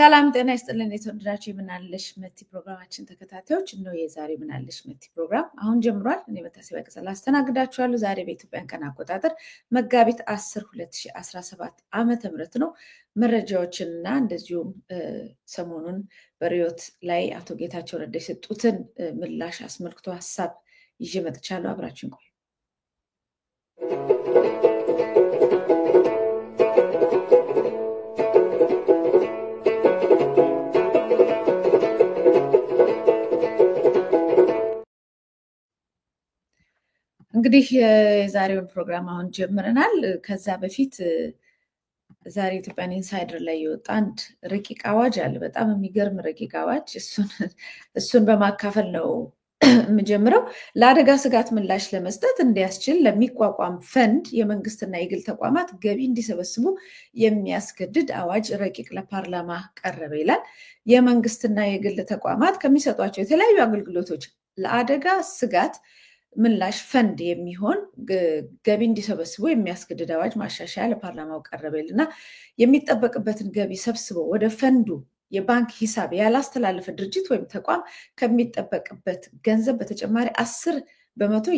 ሰላም ጤና ይስጥልን የተወደዳችሁ የምናለሽ መቲ ፕሮግራማችን ተከታታዮች ነው። የዛሬ ምናለሽ መቲ ፕሮግራም አሁን ጀምሯል። እኔ መታሰቢያ ቀጸላ አስተናግዳችኋለሁ። ዛሬ በኢትዮጵያን ቀን አቆጣጠር መጋቢት 10 2017 ዓመተ ምህረት ነው። መረጃዎችንና እንደዚሁም ሰሞኑን በሪዮት ላይ አቶ ጌታቸው ረዳ የሰጡትን ምላሽ አስመልክቶ ሀሳብ ይዤ መጥቻለሁ። አብራችሁን ቆዩ። እንግዲህ የዛሬውን ፕሮግራም አሁን ጀምረናል። ከዛ በፊት ዛሬ ኢትዮጵያን ኢንሳይደር ላይ የወጣ አንድ ረቂቅ አዋጅ አለ። በጣም የሚገርም ረቂቅ አዋጅ። እሱን በማካፈል ነው የምጀምረው። ለአደጋ ስጋት ምላሽ ለመስጠት እንዲያስችል ለሚቋቋም ፈንድ የመንግስትና የግል ተቋማት ገቢ እንዲሰበስቡ የሚያስገድድ አዋጅ ረቂቅ ለፓርላማ ቀረበ ይላል። የመንግስትና የግል ተቋማት ከሚሰጧቸው የተለያዩ አገልግሎቶች ለአደጋ ስጋት ምላሽ ፈንድ የሚሆን ገቢ እንዲሰበስቡ የሚያስገድድ አዋጅ ማሻሻያ ለፓርላማው ቀረበልና የሚጠበቅበትን ገቢ ሰብስቦ ወደ ፈንዱ የባንክ ሂሳብ ያላስተላለፈ ድርጅት ወይም ተቋም ከሚጠበቅበት ገንዘብ በተጨማሪ 10%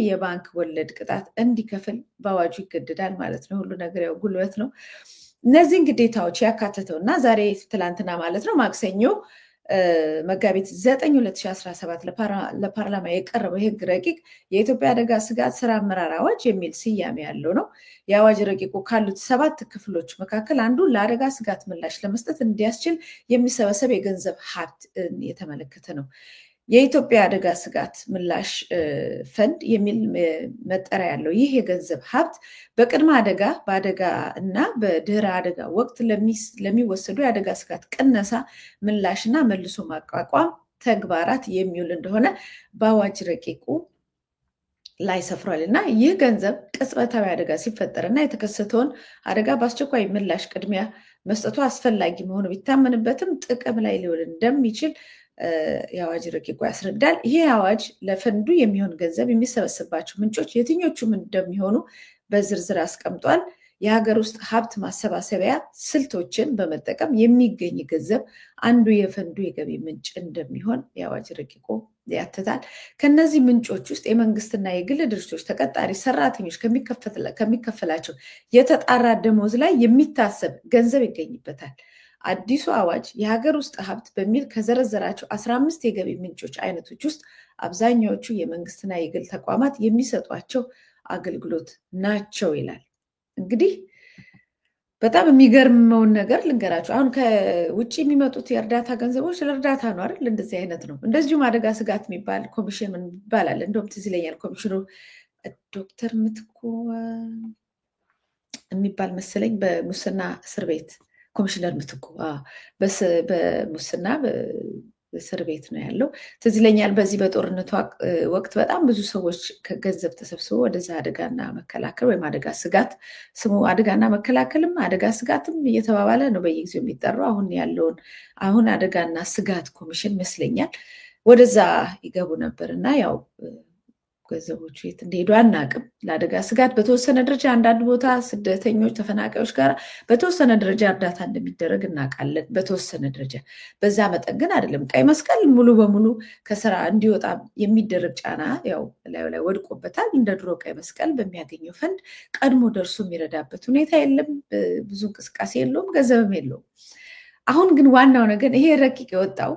የባንክ ወለድ ቅጣት እንዲከፍል በአዋጁ ይገደዳል ማለት ነው። ሁሉ ነገር ያው ጉልበት ነው። እነዚህን ግዴታዎች ያካተተው እና ዛሬ ትላንትና ማለት ነው ማክሰኞ መጋቢት 9 2017 ለፓርላማ የቀረበው የህግ ረቂቅ የኢትዮጵያ አደጋ ስጋት ስራ አመራር አዋጅ የሚል ስያሜ ያለው ነው። የአዋጅ ረቂቁ ካሉት 7 ክፍሎች መካከል አንዱ ለአደጋ ስጋት ምላሽ ለመስጠት እንዲያስችል የሚሰበሰብ የገንዘብ ሀብት የተመለከተ ነው። የኢትዮጵያ አደጋ ስጋት ምላሽ ፈንድ የሚል መጠሪያ ያለው ይህ የገንዘብ ሀብት በቅድመ አደጋ፣ በአደጋ እና በድህረ አደጋ ወቅት ለሚወሰዱ የአደጋ ስጋት ቅነሳ፣ ምላሽና መልሶ ማቋቋም ተግባራት የሚውል እንደሆነ በአዋጅ ረቂቁ ላይ ሰፍሯል እና ይህ ገንዘብ ቅጽበታዊ አደጋ ሲፈጠርና የተከሰተውን አደጋ በአስቸኳይ ምላሽ ቅድሚያ መስጠቱ አስፈላጊ መሆኑ ቢታመንበትም ጥቅም ላይ ሊውል እንደሚችል የአዋጅ ረቂቁ ያስረዳል። ይሄ አዋጅ ለፈንዱ የሚሆን ገንዘብ የሚሰበስባቸው ምንጮች የትኞቹም እንደሚሆኑ በዝርዝር አስቀምጧል። የሀገር ውስጥ ሀብት ማሰባሰቢያ ስልቶችን በመጠቀም የሚገኝ ገንዘብ አንዱ የፈንዱ የገቢ ምንጭ እንደሚሆን የአዋጅ ረቂቁ ያትታል። ከነዚህ ምንጮች ውስጥ የመንግስትና የግል ድርጅቶች ተቀጣሪ ሰራተኞች ከሚከፈላቸው የተጣራ ደሞዝ ላይ የሚታሰብ ገንዘብ ይገኝበታል። አዲሱ አዋጅ የሀገር ውስጥ ሀብት በሚል ከዘረዘራቸው 15 የገቢ ምንጮች አይነቶች ውስጥ አብዛኛዎቹ የመንግስትና የግል ተቋማት የሚሰጧቸው አገልግሎት ናቸው ይላል። እንግዲህ በጣም የሚገርመውን ነገር ልንገራቸው። አሁን ከውጭ የሚመጡት የእርዳታ ገንዘቦች ለእርዳታ ነው አይደል? እንደዚህ አይነት ነው። እንደዚሁም አደጋ ስጋት የሚባል ኮሚሽን ይባላል። እንደውም ትዝ ይለኛል ኮሚሽኑ ዶክተር ምትኩ የሚባል መሰለኝ በሙስና እስር ቤት ኮሚሽነር ምትኩ በሙስና እስር ቤት ነው ያለው። ትዝ ይለኛል በዚህ በጦርነቱ ወቅት በጣም ብዙ ሰዎች ከገንዘብ ተሰብስበው ወደዛ አደጋና መከላከል ወይም አደጋ ስጋት፣ ስሙ አደጋና መከላከልም አደጋ ስጋትም እየተባባለ ነው በየጊዜው የሚጠራው። አሁን አደጋና ስጋት ኮሚሽን ይመስለኛል ወደዛ ይገቡ ነበር እና ያው ገንዘቦቹ የት እንደሄዱ አናቅም። ለአደጋ ስጋት በተወሰነ ደረጃ አንዳንድ ቦታ ስደተኞች፣ ተፈናቃዮች ጋር በተወሰነ ደረጃ እርዳታ እንደሚደረግ እናውቃለን። በተወሰነ ደረጃ በዛ መጠን ግን አይደለም። ቀይ መስቀል ሙሉ በሙሉ ከስራ እንዲወጣ የሚደረግ ጫና ያው ላዩ ላይ ወድቆበታል። እንደ ድሮ ቀይ መስቀል በሚያገኘው ፈንድ ቀድሞ ደርሶ የሚረዳበት ሁኔታ የለም። ብዙ እንቅስቃሴ የለውም፣ ገንዘብም የለውም። አሁን ግን ዋናው ነገር ይሄ ረቂቅ የወጣው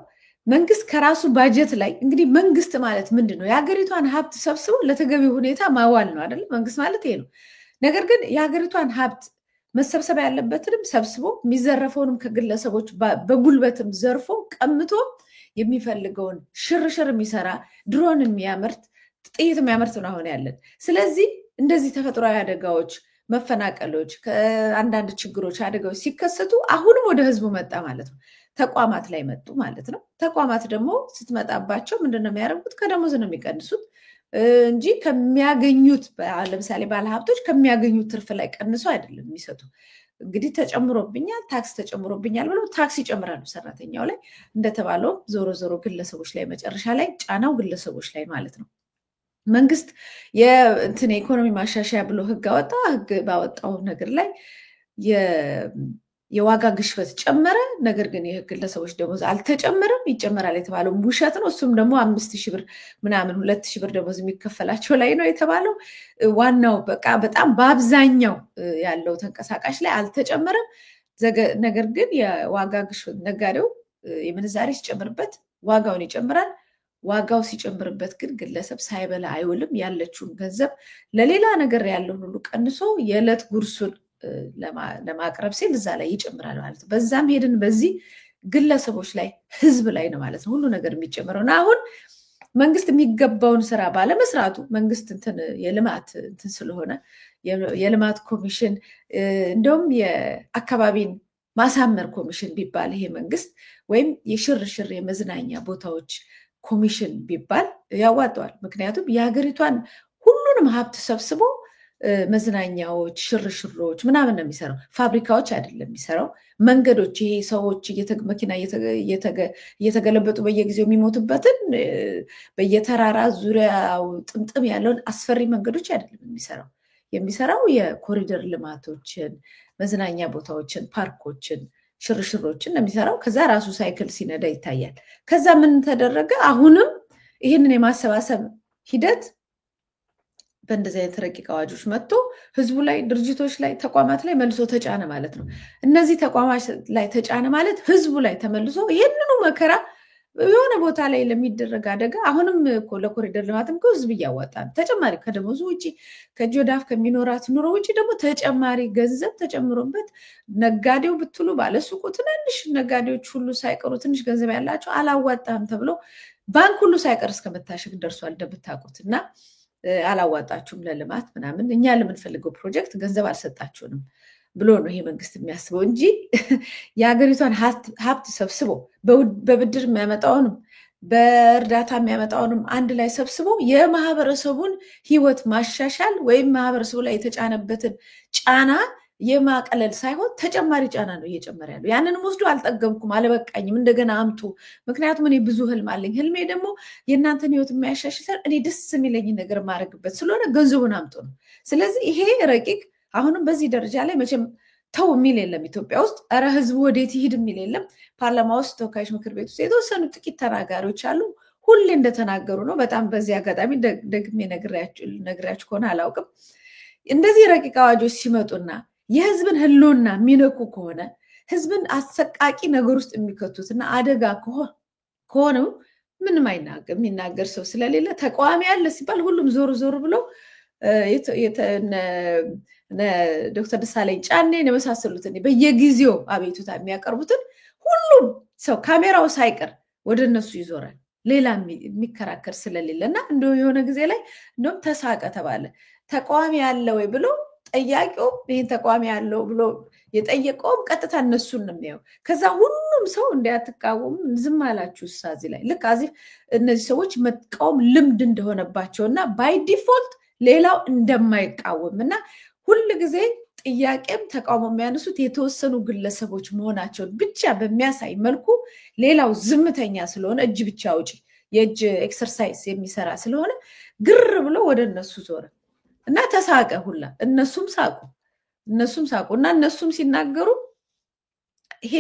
መንግስት ከራሱ ባጀት ላይ እንግዲህ መንግስት ማለት ምንድን ነው? የሀገሪቷን ሀብት ሰብስቦ ለተገቢ ሁኔታ ማዋል ነው አይደለም? መንግስት ማለት ይሄ ነው። ነገር ግን የሀገሪቷን ሀብት መሰብሰብ ያለበትንም ሰብስቦ የሚዘረፈውንም ከግለሰቦች በጉልበትም ዘርፎ ቀምቶ የሚፈልገውን ሽርሽር የሚሰራ ድሮን የሚያመርት ጥይት የሚያመርት ነው አሁን ያለን። ስለዚህ እንደዚህ ተፈጥሯዊ አደጋዎች፣ መፈናቀሎች፣ ከአንዳንድ ችግሮች፣ አደጋዎች ሲከሰቱ አሁንም ወደ ህዝቡ መጣ ማለት ነው። ተቋማት ላይ መጡ ማለት ነው። ተቋማት ደግሞ ስትመጣባቸው ምንድነው የሚያደርጉት? ከደሞዝ ነው የሚቀንሱት እንጂ ከሚያገኙት ለምሳሌ ባለሀብቶች ከሚያገኙት ትርፍ ላይ ቀንሶ አይደለም የሚሰጡ። እንግዲህ ተጨምሮብኛል፣ ታክስ ተጨምሮብኛል ብለው ታክስ ይጨምራሉ ሰራተኛው ላይ። እንደተባለው ዞሮ ዞሮ ግለሰቦች ላይ መጨረሻ ላይ ጫናው ግለሰቦች ላይ ማለት ነው። መንግስት የኢኮኖሚ ማሻሻያ ብሎ ህግ አወጣ። ህግ ባወጣው ነገር ላይ የዋጋ ግሽበት ጨመረ። ነገር ግን የግለሰቦች ደሞዝ አልተጨመረም። ይጨመራል የተባለው ውሸት ነው። እሱም ደግሞ 5,000 ብር ምናምን 2,000 ብር ደሞዝ የሚከፈላቸው ላይ ነው የተባለው። ዋናው በቃ በጣም በአብዛኛው ያለው ተንቀሳቃሽ ላይ አልተጨመረም። ነገር ግን የዋጋ ግሽበት ነጋዴው የምንዛሬ ሲጨምርበት ዋጋውን ይጨምራል። ዋጋው ሲጨምርበት ግን ግለሰብ ሳይበላ አይውልም። ያለችውን ገንዘብ ለሌላ ነገር ያለውን ሁሉ ቀንሶ የዕለት ጉርሱን ለማቅረብ ሲል እዛ ላይ ይጨምራል ማለት ነው። በዛም ሄድን በዚህ ግለሰቦች ላይ ህዝብ ላይ ነው ማለት ነው ሁሉ ነገር የሚጨምረው። እና አሁን መንግስት የሚገባውን ስራ ባለመስራቱ መንግስት የልማት ስለሆነ የልማት ኮሚሽን እንደውም የአካባቢን ማሳመር ኮሚሽን ቢባል ይሄ መንግስት ወይም የሽርሽር የመዝናኛ ቦታዎች ኮሚሽን ቢባል ያዋጣዋል። ምክንያቱም የሀገሪቷን ሁሉንም ሀብት ሰብስቦ መዝናኛዎች፣ ሽርሽሮች ምናምን ነው የሚሰራው። ፋብሪካዎች አይደለም የሚሰራው። መንገዶች ይሄ ሰዎች መኪና እየተገለበጡ በየጊዜው የሚሞቱበትን በየተራራ ዙሪያው ጥምጥም ያለውን አስፈሪ መንገዶች አይደለም የሚሰራው የኮሪደር ልማቶችን፣ መዝናኛ ቦታዎችን፣ ፓርኮችን፣ ሽርሽሮችን ነው የሚሰራው። ከዛ ራሱ ሳይክል ሲነዳ ይታያል። ከዛ ምን ተደረገ? አሁንም ይህንን የማሰባሰብ ሂደት በእንደዚህ አይነት ረቂቅ አዋጆች መጥቶ ህዝቡ ላይ፣ ድርጅቶች ላይ፣ ተቋማት ላይ መልሶ ተጫነ ማለት ነው። እነዚህ ተቋማት ላይ ተጫነ ማለት ህዝቡ ላይ ተመልሶ ይህንኑ መከራ የሆነ ቦታ ላይ ለሚደረግ አደጋ አሁንም እኮ ለኮሪደር ልማትም ህዝብ እያዋጣ ነው። ተጨማሪ ከደሞዙ ውጭ ከእጅ ወደ አፍ ከሚኖራት ኑሮ ውጭ ደግሞ ተጨማሪ ገንዘብ ተጨምሮበት ነጋዴው ብትሉ ባለሱቁ ትናንሽ ነጋዴዎች ሁሉ ሳይቀሩ ትንሽ ገንዘብ ያላቸው አላዋጣም ተብሎ ባንክ ሁሉ ሳይቀር እስከመታሸግ ደርሷል እንደምታውቁት። እና አላዋጣችሁም ለልማት ምናምን እኛ ለምንፈልገው ፕሮጀክት ገንዘብ አልሰጣችሁንም ብሎ ነው ይሄ መንግስት የሚያስበው እንጂ የሀገሪቷን ሀብት ሰብስቦ በብድር የሚያመጣውንም በእርዳታ የሚያመጣውንም አንድ ላይ ሰብስቦ የማህበረሰቡን ህይወት ማሻሻል ወይም ማህበረሰቡ ላይ የተጫነበትን ጫና የማቀለል ሳይሆን ተጨማሪ ጫና ነው እየጨመረ ያለው። ያንንም ወስዶ አልጠገብኩም፣ አለበቃኝም፣ እንደገና አምጡ። ምክንያቱም እኔ ብዙ ህልም አለኝ። ህልሜ ደግሞ የእናንተን ህይወት የሚያሻሽል እኔ ደስ የሚለኝ ነገር ማድረግበት ስለሆነ ገንዘቡን አምጡ ነው። ስለዚህ ይሄ ረቂቅ አሁንም በዚህ ደረጃ ላይ መቼም ተው የሚል የለም ኢትዮጵያ ውስጥ። ኧረ ህዝቡ ወዴት ይሂድ የሚል የለም። ፓርላማ ውስጥ፣ ተወካዮች ምክር ቤት ውስጥ የተወሰኑ ጥቂት ተናጋሪዎች አሉ። ሁሌ እንደተናገሩ ነው። በጣም በዚህ አጋጣሚ ደግሜ ነግሬያችሁ ከሆነ አላውቅም። እንደዚህ ረቂቅ አዋጆች ሲመጡና የህዝብን ህልውና የሚነኩ ከሆነ ህዝብን አሰቃቂ ነገር ውስጥ የሚከቱትና አደጋ ከሆነ ምንም የሚናገር ሰው ስለሌለ ተቃዋሚ ያለ ሲባል ሁሉም ዞር ብለው ዶክተር ደሳለኝ ጫኔን የመሳሰሉትን በየጊዜው አቤቱታ የሚያቀርቡትን ሁሉም ሰው ካሜራው ሳይቀር ወደ እነሱ ይዞራል። ሌላ የሚከራከር ስለሌለ እና እንደው የሆነ ጊዜ ላይ እንደውም ተሳቀ ተባለ። ተቃዋሚ ያለ ወይ ብሎ ጠያቂው ይህን ተቃዋሚ ያለው ብሎ የጠየቀውም ቀጥታ እነሱን ነው የሚያው። ከዛ ሁሉም ሰው እንዲያትቃወም ዝም አላችሁ እዚህ ላይ ልክ አዚፍ እነዚህ ሰዎች መቃወም ልምድ እንደሆነባቸውና ባይ ዲፎልት ሌላው እንደማይቃወም እና ሁሉ ጊዜ ጥያቄም ተቃውሞ የሚያነሱት የተወሰኑ ግለሰቦች መሆናቸውን ብቻ በሚያሳይ መልኩ ሌላው ዝምተኛ ስለሆነ እጅ ብቻ አውጪ የእጅ ኤክሰርሳይዝ የሚሰራ ስለሆነ ግር ብሎ ወደ እነሱ ዞረ እና ተሳቀ ሁላ። እነሱም ሳቁ እና እነሱም ሲናገሩ ይሄ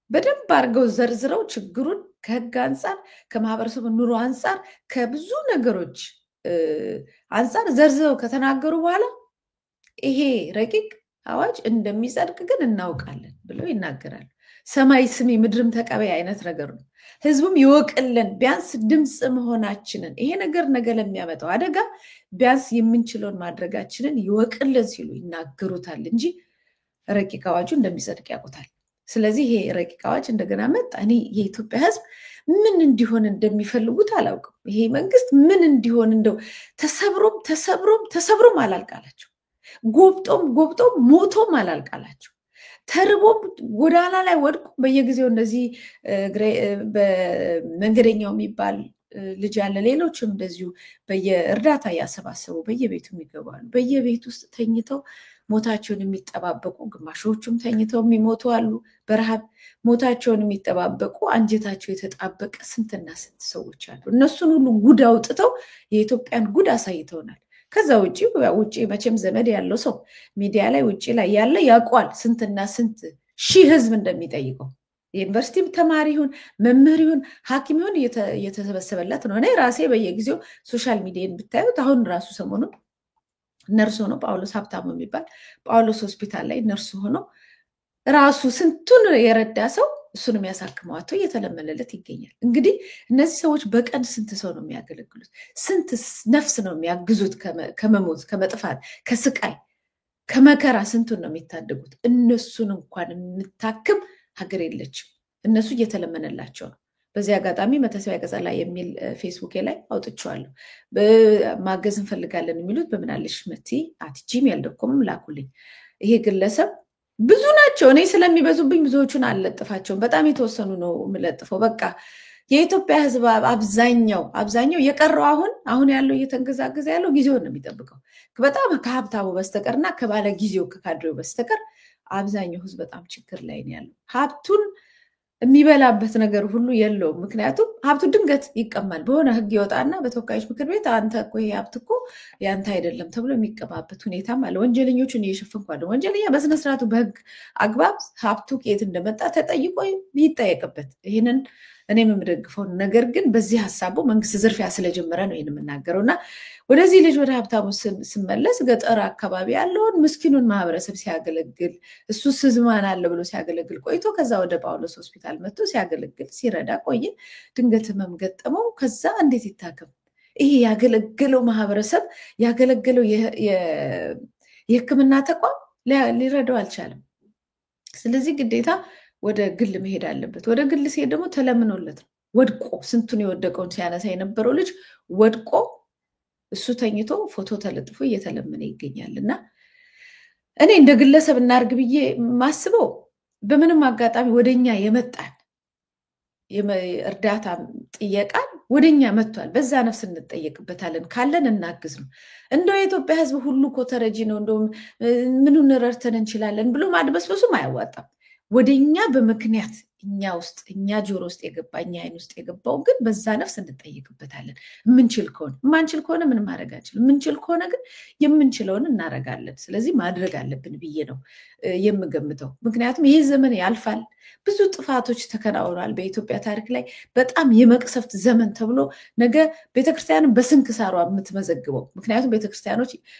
በደንብ አድርገው ዘርዝረው ችግሩን ከህግ አንጻር፣ ከማህበረሰቡ ኑሮ አንጻር፣ ከብዙ ነገሮች አንጻር ዘርዝረው ከተናገሩ በኋላ ይሄ ረቂቅ አዋጅ እንደሚጸድቅ ግን እናውቃለን ብለው ይናገራሉ። ሰማይ ስሚ ምድርም ተቀበይ አይነት ነገር ነው። ህዝቡም ይወቅልን ቢያንስ ድምፅ መሆናችንን ይሄ ነገር ነገ ለሚያመጣው አደጋ ቢያንስ የምንችለውን ማድረጋችንን ይወቅልን ሲሉ ይናገሩታል እንጂ ረቂቅ አዋጁ እንደሚጸድቅ ያውቁታል። ስለዚህ ይሄ ረቂቅ አዋጅ እንደገና መጣ። እኔ የኢትዮጵያ ህዝብ ምን እንዲሆን እንደሚፈልጉት አላውቅም። ይሄ መንግስት ምን እንዲሆን እንደው ተሰብሮም አላልቃላቸው፣ ጎብጦም ሞቶም አላልቃላቸው፣ ተርቦም ጎዳና ላይ ወድቆ በየጊዜው እንደዚህ በመንገደኛው የሚባል ልጅ ያለ ሌሎችም እንደዚሁ በየእርዳታ እያሰባሰቡ በየቤቱ የሚገባሉ። በየቤት ውስጥ ተኝተው ሞታቸውን የሚጠባበቁ ግማሾቹም ተኝተው የሚሞቱ አሉ። በረሃብ ሞታቸውን የሚጠባበቁ አንጀታቸው የተጣበቀ ስንትና ስንት ሰዎች አሉ። እነሱን ሁሉ ጉድ አውጥተው የኢትዮጵያን ጉድ አሳይተውናል። ከዛ ውጭ መቼም ዘመድ ያለው ሰው ሚዲያ ላይ ውጭ ላይ ያለ ያውቋል ስንትና ስንት ሺህ ህዝብ እንደሚጠይቀው የዩኒቨርሲቲ ተማሪ ይሁን መምህር ይሁን ሐኪም ይሁን እየተሰበሰበለት ነው። እኔ ራሴ በየጊዜው ሶሻል ሚዲያን ብታዩት አሁን ራሱ ሰሞኑን ነርስ ሆኖ ጳውሎስ ሀብታሙ የሚባል ጳውሎስ ሆስፒታል ላይ ነርስ ሆኖ ራሱ ስንቱን የረዳ ሰው እሱን የሚያሳክመዋቸው እየተለመለለት ይገኛል። እንግዲህ እነዚህ ሰዎች በቀን ስንት ሰው ነው የሚያገለግሉት? ስንት ነፍስ ነው የሚያግዙት? ከመሞት ከመጥፋት ከስቃይ ከመከራ ስንቱን ነው የሚታደጉት? እነሱን እንኳን የምታክም ሀገር የለችም። እነሱ እየተለመነላቸው ነው። በዚህ አጋጣሚ መታሰቢያ ቀጸላ የሚል ፌስቡክ ላይ አውጥቼዋለሁ። ማገዝ እንፈልጋለን የሚሉት በምናለሽ መቲ @gmail.com ላኩልኝ። ይሄ ግለሰብ ብዙ ናቸው። እኔ ስለሚበዙብኝ ብዙዎቹን አልለጥፋቸውም። በጣም የተወሰኑ ነው የምለጥፈው። በቃ የኢትዮጵያ ሕዝብ አብዛኛው የቀረው አሁን ያለው እየተንገዛገዘ ያለው ጊዜውን ነው የሚጠብቀው። በጣም ከሀብታሙ በስተቀርና ከባለ ጊዜው ከካድሬው በስተቀር አብዛኛው ሕዝብ በጣም ችግር ላይ ነው ያለው። ሀብቱን የሚበላበት ነገር ሁሉ የለውም። ምክንያቱም ሀብቱ ድንገት ይቀማል። በሆነ ህግ ይወጣና በተወካዮች ምክር ቤት አንተ እኮ ይሄ ሀብት እኮ ያንተ አይደለም ተብሎ የሚቀማበት ሁኔታም አለ። ወንጀለኞቹን እየሸፈንኩ አይደለም። ወንጀለኛ በስነስርዓቱ በህግ አግባብ ሀብቱ ከየት እንደመጣ ተጠይቆ ይጠየቅበት። ይህንን እኔም የምደግፈው ነገር ግን በዚህ ሀሳቡ መንግስት ዝርፊያ ስለጀመረ ነው ይህን የምናገረው እና ወደዚህ ልጅ ወደ ሀብታሙ ስመለስ ገጠር አካባቢ ያለውን ምስኪኑን ማህበረሰብ ሲያገለግል እሱ ስዝማን አለ ብሎ ሲያገለግል ቆይቶ ከዛ ወደ ጳውሎስ ሆስፒታል መጥቶ ሲያገለግል ሲረዳ ቆየ። ድንገት ህመም ገጠመው። ከዛ እንዴት ይታከም? ይሄ ያገለገለው ማህበረሰብ ያገለገለው የህክምና ተቋም ሊረዳው አልቻለም። ስለዚህ ግዴታ ወደ ግል መሄድ አለበት። ወደ ግል ሲሄድ ደግሞ ተለምኖለት ነው። ወድቆ ስንቱን የወደቀውን ሲያነሳ የነበረው ልጅ ወድቆ እሱ ተኝቶ ፎቶ ተለጥፎ እየተለመነ ይገኛል። እና እኔ እንደ ግለሰብ እናርግ ብዬ ማስበው በምንም አጋጣሚ ወደኛ የመጣን እርዳታ ጥየቃን ወደኛ መጥቷል። በዛ ነፍስ እንጠየቅበታለን። ካለን እናግዝ ነው። እንደው የኢትዮጵያ ህዝብ ሁሉ እኮ ተረጂ ነው፣ እንደው ምኑን ረድተን እንችላለን ብሎ ማድበስበሱም አያዋጣም። ወደኛ በምክንያት እኛ ጆሮ ውስጥ የገባ እኛ አይን ውስጥ የገባው ግን በዛ ነፍስ እንጠይቅበታለን። የምንችል ከሆነ የማንችል ከሆነ ምንም ማድረግ አንችልም። የምንችል ከሆነ ግን የምንችለውን እናረጋለን። ስለዚህ ማድረግ አለብን ብዬ ነው የምገምተው። ምክንያቱም ይህ ዘመን ያልፋል። ብዙ ጥፋቶች ተከናውኗል በኢትዮጵያ ታሪክ ላይ። በጣም የመቅሰፍት ዘመን ተብሎ ነገ ቤተክርስቲያንን በስንክሳሯ የምትመዘግበው። ምክንያቱም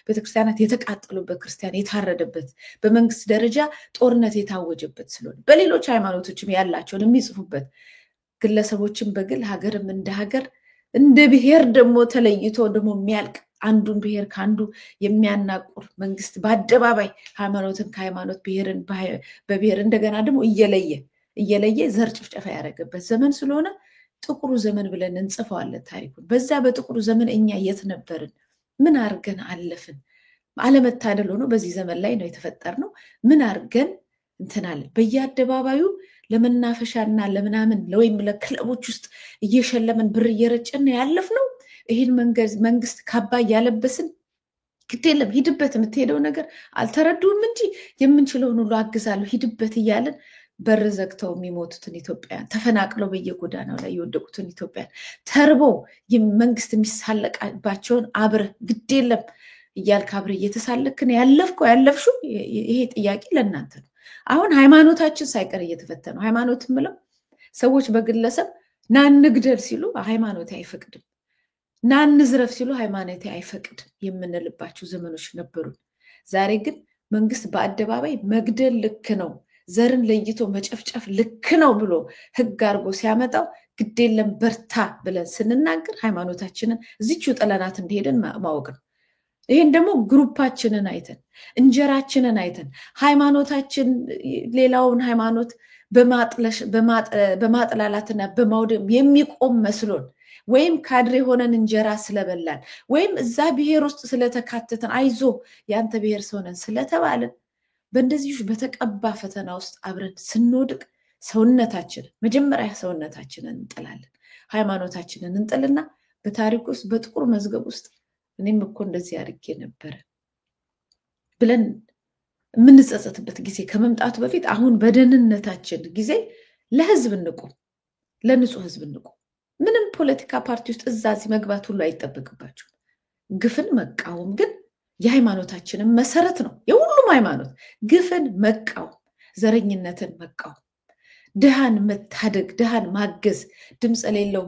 ቤተክርስቲያናት የተቃጠሉበት፣ ክርስቲያን የታረደበት፣ በመንግስት ደረጃ ጦርነት የታወጀበት ስለሆነ በሌሎች ሃይማኖቶችም ያላቸውን የሚጽፉበት፣ ግለሰቦችን በግል ሀገርም እንደ ሀገር እንደ ብሔር ደግሞ ተለይቶ ደግሞ የሚያልቅ አንዱን ብሔር ከአንዱ የሚያናቁር መንግስት በአደባባይ ሃይማኖትን ከሃይማኖት ብሔርን በብሔር እንደገና ደግሞ እየለየ ዘር ጭፍጨፋ ያደረገበት ዘመን ስለሆነ ጥቁሩ ዘመን ብለን እንጽፈዋለን ታሪኩን። በዛ በጥቁሩ ዘመን እኛ የት ነበርን? ምን አርገን አለፍን? አለመታደል ሆኖ በዚህ ዘመን ላይ ነው የተፈጠርነው። ምን አርገን እንትናለን? በየአደባባዩ ለመናፈሻና ለምናምን ወይም ለክለቦች ውስጥ እየሸለምን ብር እየረጨን ያለፍነው። ይህን መንግስት ካባ እያለበስን ግድ የለም ሂድበት የምትሄደው ነገር አልተረዱም እንጂ የምንችለውን ሁሉ አግዛለሁ ሂድበት እያለን በር ዘግተው የሚሞቱትን ኢትዮጵያን፣ ተፈናቅለው በየጎዳናው ላይ የወደቁትን ኢትዮጵያን፣ ተርቦ መንግስት የሚሳለቃባቸውን አብረህ ግድ የለም እያልክ አብረህ እየተሳለክን ያለፍሽው። ይሄ ጥያቄ ለእናንተ ነው። አሁን ሃይማኖታችን ሳይቀር እየተፈተነው። ሃይማኖት ምለው ሰዎች በግለሰብ ና እንግደል ሲሉ ሃይማኖት አይፈቅድም፣ ና እንዝረፍ ሲሉ ሃይማኖት አይፈቅድም የምንልባቸው ዘመኖች ነበሩን። ዛሬ ግን መንግስት በአደባባይ መግደል ልክ ነው፣ ዘርን ለይቶ መጨፍጨፍ ልክ ነው ብሎ ህግ አድርጎ ሲያመጣው ግድ የለም በርታ ብለን ስንናገር ሃይማኖታችንን እዚችው ጥለናት እንደሄደን ማወቅ ነው። ይሄን ደግሞ ግሩፓችንን አይተን እንጀራችንን አይተን ሃይማኖታችን ሌላውን ሃይማኖት በማጥላላትና በማውደም የሚቆም መስሎን ወይም ካድሬ ሆነን እንጀራ ስለበላን ወይም እዛ ብሔር ውስጥ ስለተካተተን አይዞ ያንተ ብሔር ሰውነን ስለተባለን በእንደዚህ በተቀባ ፈተና ውስጥ አብረን ስንወድቅ መጀመሪያ ሰውነታችንን እንጥላለን። ሃይማኖታችንን እንጥልና በታሪክ ውስጥ በጥቁር መዝገብ ውስጥ እኔም እኮ እንደዚህ አድርጌ ነበር ብለን የምንጸጸትበት ጊዜ ከመምጣቱ በፊት አሁን በደህንነታችን ጊዜ ለህዝብ እንቁም፣ ለንጹህ ህዝብ እንቁም። ምንም ፖለቲካ ፓርቲ ውስጥ እዚህ መግባት ሁሉ አይጠበቅባቸው። ግፍን መቃወም ግን የሃይማኖታችንን መሰረት ነው። የሁሉም ሃይማኖት ግፍን መቃወም፣ ዘረኝነትን መቃወም፣ ድሃን መታደግ፣ ድሃን ማገዝ፣ ድምፅ የሌለው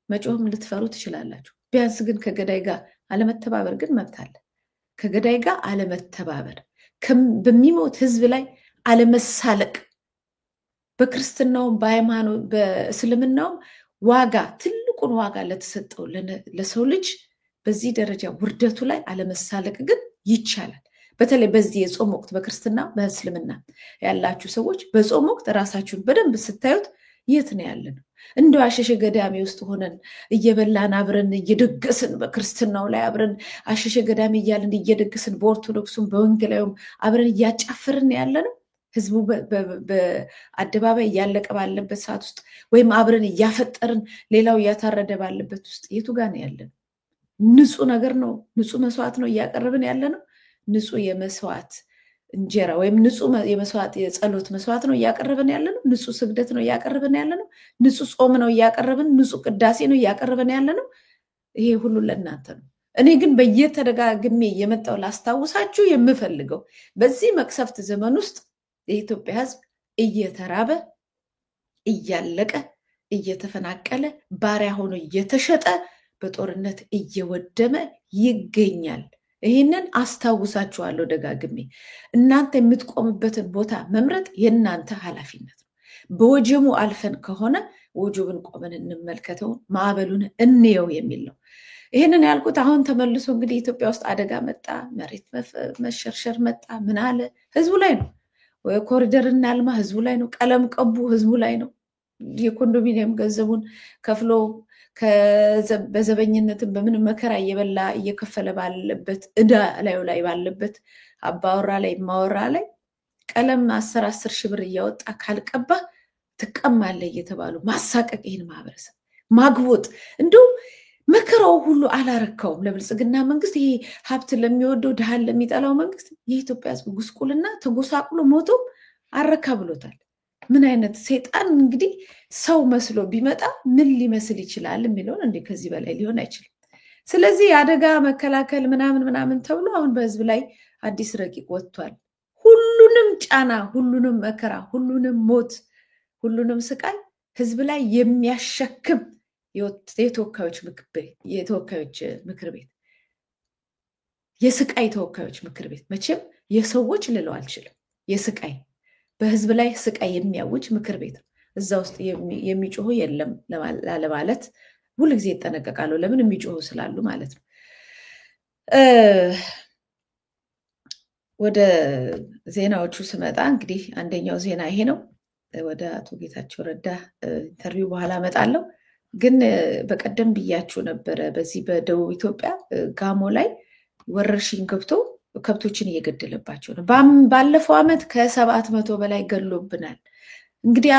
መጮህም ልትፈሩ ትችላላችሁ። ቢያንስ ግን ከገዳይ ጋር አለመተባበር ግን መብት አለ። ከገዳይ ጋር አለመተባበር፣ በሚሞት ህዝብ ላይ አለመሳለቅ፣ በክርስትናውም በሃይማኖት በእስልምናውም ዋጋ ትልቁን ዋጋ ለተሰጠው ለሰው ልጅ በዚህ ደረጃ ውርደቱ ላይ አለመሳለቅ ግን ይቻላል። በተለይ በዚህ የጾም ወቅት በክርስትና በእስልምና ያላችሁ ሰዎች በጾም ወቅት ራሳችሁን በደንብ ስታዩት የት ነው ያለነው? እንደው አሸሸ ገዳሜ ውስጥ ሆነን እየበላን አብረን እየደገስን በክርስትናው ላይ አብረን አሸሸ ገዳሜ እያልን እየደገስን በኦርቶዶክሱም በወንጌላዊም አብረን እያጫፈርን ያለነው ህዝቡ በአደባባይ እያለቀ ባለበት ሰዓት ውስጥ ወይም አብረን እያፈጠርን ሌላው እያታረደ ባለበት ውስጥ የቱ ጋር ነው ያለነው? ንጹህ ነገር ነው፣ ንጹህ መስዋዕት ነው እያቀረብን ያለነው? ንጹህ የመስዋዕት እንጀራ ወይም ንጹህ የመስዋዕት የጸሎት መስዋዕት ነው እያቀረብን ያለነው? ንጹህ ስግደት ነው እያቀረብን ያለነው? ንጹህ ጾም ነው እያቀረብን፣ ንጹህ ቅዳሴ ነው እያቀረብን ያለነው? ይሄ ሁሉ ለእናንተ ነው። እኔ ግን በየተደጋግሜ የመጣው ላስታውሳችሁ የምፈልገው በዚህ መቅሰፍት ዘመን ውስጥ የኢትዮጵያ ህዝብ እየተራበ እያለቀ እየተፈናቀለ ባሪያ ሆኖ እየተሸጠ በጦርነት እየወደመ ይገኛል። ይህንን አስታውሳችኋለሁ ደጋግሜ። እናንተ የምትቆምበትን ቦታ መምረጥ የእናንተ ኃላፊነት ነው። በወጀሙ አልፈን ከሆነ ወጀቡን ቆመን እንመልከተው፣ ማዕበሉን እንየው የሚል ነው። ይህንን ያልኩት አሁን ተመልሶ እንግዲህ ኢትዮጵያ ውስጥ አደጋ መጣ፣ መሬት መሸርሸር መጣ፣ ምን አለ ህዝቡ ላይ ነው። ኮሪደር እናልማ ህዝቡ ላይ ነው። ቀለም ቀቡ ህዝቡ ላይ ነው። የኮንዶሚኒየም ገንዘቡን ከፍሎ በዘበኝነትን በምን መከራ እየበላ እየከፈለ ባለበት እዳ ላዩ ላይ ባለበት አባወራ ላይ ማወራ ላይ ቀለም 10 ሺህ ብር እያወጣ ካልቀባ ትቀማለህ እየተባሉ ማሳቀቅ፣ ይህን ማህበረሰብ ማግቦጥ፣ እንደው መከራው ሁሉ አላረካውም ለብልጽግና መንግስት። ይሄ ሀብት ለሚወደው ድሃን ለሚጠላው መንግስት የኢትዮጵያ ህዝብ ጉስቁልና ተጎሳቁሎ ሞቶ አረካ ብሎታል። ምን አይነት ሰይጣን እንግዲህ ሰው መስሎ ቢመጣ ምን ሊመስል ይችላል የሚለውን እንዴ ከዚህ በላይ ሊሆን አይችልም። ስለዚህ አደጋ መከላከል ምናምን ተብሎ አሁን በህዝብ ላይ አዲስ ረቂቅ ወጥቷል። ሁሉንም ጫና፣ ሁሉንም መከራ፣ ሁሉንም ሞት፣ ሁሉንም ስቃይ ህዝብ ላይ የሚያሸክም የተወካዮች ምክር ቤት፣ የስቃይ ተወካዮች ምክር ቤት፣ መቼም የሰዎች ልለው አልችልም፣ የስቃይ በህዝብ ላይ ስቃይ የሚያውጅ ምክር ቤት ነው። እዛ ውስጥ የሚጮሁ የለም ለማለት ሁልጊዜ ይጠነቀቃሉ። ለምን? የሚጮሁ ስላሉ ማለት ነው። ወደ ዜናዎቹ ስመጣ እንግዲህ አንደኛው ዜና ይሄ ነው። ወደ አቶ ጌታቸው ረዳ ኢንተርቪው በኋላ እመጣለሁ። ግን በቀደም ብያችሁ ነበረ፣ በዚህ በደቡብ ኢትዮጵያ ጋሞ ላይ ወረርሽኝ ገብቶ ከብቶችን እየገደለባቸው ነው። ባለፈው ዓመት ከ700 በላይ ገሎብናል። እንግዲህ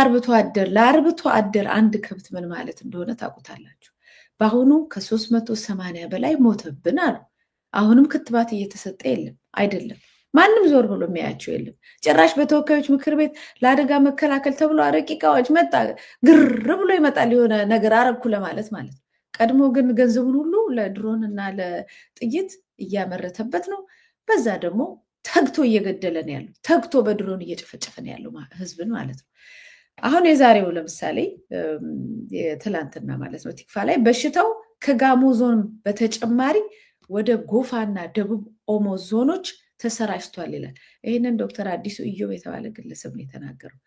ለአርብቶ አደር አንድ ከብት ምን ማለት እንደሆነ ታውቁታላችሁ። በአሁኑ ከ380 በላይ ሞተብን አሉ። አሁንም ክትባት እየተሰጠ የለም አይደለም፣ ማንም ዞር ብሎ የሚያያቸው የለም። ጭራሽ በተወካዮች ምክር ቤት ለአደጋ መከላከል ተብሎ ረቂቅ አዋጅ መጣ። ግር ብሎ ይመጣል የሆነ ነገር አረኩ ለማለት ማለት ነው። ቀድሞ ግን ገንዘቡን ሁሉ ለድሮን እና ለጥይት እያመረተበት ነው። በዛ ደግሞ ተግቶ እየገደለን ያለው፣ ተግቶ በድሮን እየጨፈጨፈን ያለው ህዝብን ማለት ነው። አሁን የዛሬው ለምሳሌ የትላንትና ማለት ነው ቲክፋ ላይ በሽታው ከጋሞ ዞን በተጨማሪ ወደ ጎፋና ደቡብ ኦሞ ዞኖች ተሰራጭቷል ይላል። ይህንን ዶክተር አዲሱ ኢዮብ የተባለ ግለሰብ ነው የተናገረው።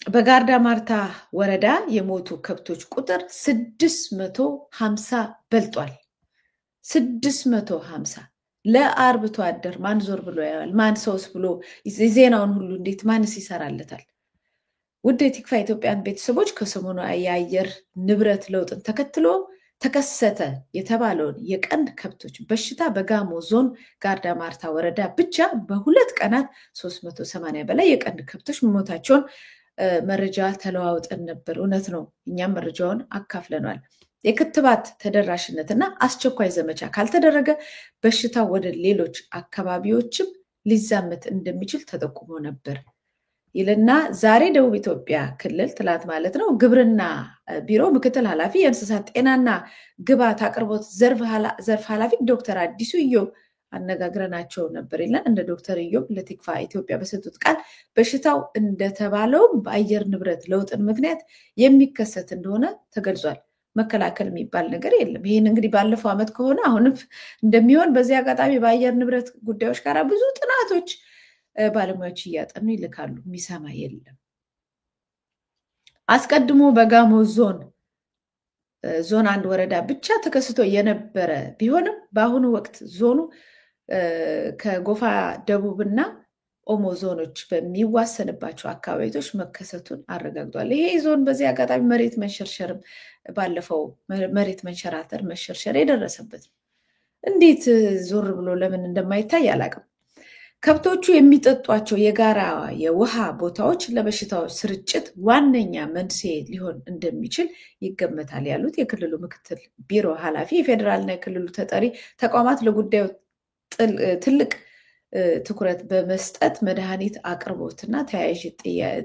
በጋርዳ ማርታ ወረዳ የሞቱ ከብቶች ቁጥር 650 በልጧል። 650 ለአርብቶ አደር ማን ዞር ብሎ ያያል? ማን ሰውስ ብሎ ዜናውን ሁሉ እንዴት ማንስ ይሰራለታል? ውድ የቲክፋ ኢትዮጵያን ቤተሰቦች ከሰሞኑ የአየር ንብረት ለውጥን ተከትሎ ተከሰተ የተባለውን የቀንድ ከብቶች በሽታ በጋሞ ዞን ጋርዳ ማርታ ወረዳ ብቻ በ2 ቀናት 380 በላይ የቀንድ ከብቶች መሞታቸውን መረጃ ተለዋውጠን ነበር። እውነት ነው፣ እኛም መረጃውን አካፍለናል። የክትባት ተደራሽነትና አስቸኳይ ዘመቻ ካልተደረገ በሽታ ወደ ሌሎች አካባቢዎችም ሊዛመት እንደሚችል ተጠቁሞ ነበር ይልና ዛሬ ደቡብ ኢትዮጵያ ክልል ትላንት ማለት ነው ግብርና ቢሮ ምክትል ኃላፊ የእንስሳት ጤናና ግብዓት አቅርቦት ዘርፍ ኃላፊ ዶክተር አዲሱ ኢዮብ አነጋግረናቸው ነበር ይላል። እንደ ዶክተር ኢዮብ ለቲክፋ ኢትዮጵያ በሰጡት ቃል በሽታው እንደተባለው በአየር ንብረት ለውጥን ምክንያት የሚከሰት እንደሆነ ተገልጿል። መከላከል የሚባል ነገር የለም። ይህን እንግዲህ ባለፈው ዓመት ከሆነ አሁንም እንደሚሆን በዚህ አጋጣሚ በአየር ንብረት ጉዳዮች ጋር ብዙ ጥናቶች ባለሙያዎች እያጠኑ ይልካሉ። የሚሰማ የለም። አስቀድሞ በጋሞ ዞን 1 ወረዳ ብቻ ተከስቶ የነበረ ቢሆንም በአሁኑ ወቅት ዞኑ ከጎፋ ደቡብና ኦሞ ዞኖች በሚዋሰንባቸው አካባቢዎች መከሰቱን አረጋግጧል። ይሄ ዞን በዚህ አጋጣሚ መሬት መንሸርሸርም ባለፈው መሬት መንሸራተር መሸርሸር የደረሰበት ነው። እንዴት ዞር ብሎ ለምን እንደማይታይ አላውቅም። ከብቶቹ የሚጠጧቸው የጋራ የውሃ ቦታዎች ለበሽታዎች ስርጭት ዋነኛ መንስኤ ሊሆን እንደሚችል ይገመታል ያሉት የክልሉ ምክትል ቢሮ ኃላፊ የፌዴራልና የክልሉ ተጠሪ ተቋማት ለጉዳዩ ትልቅ ትኩረት በመስጠት መድኃኒት አቅርቦትና ተያያዥ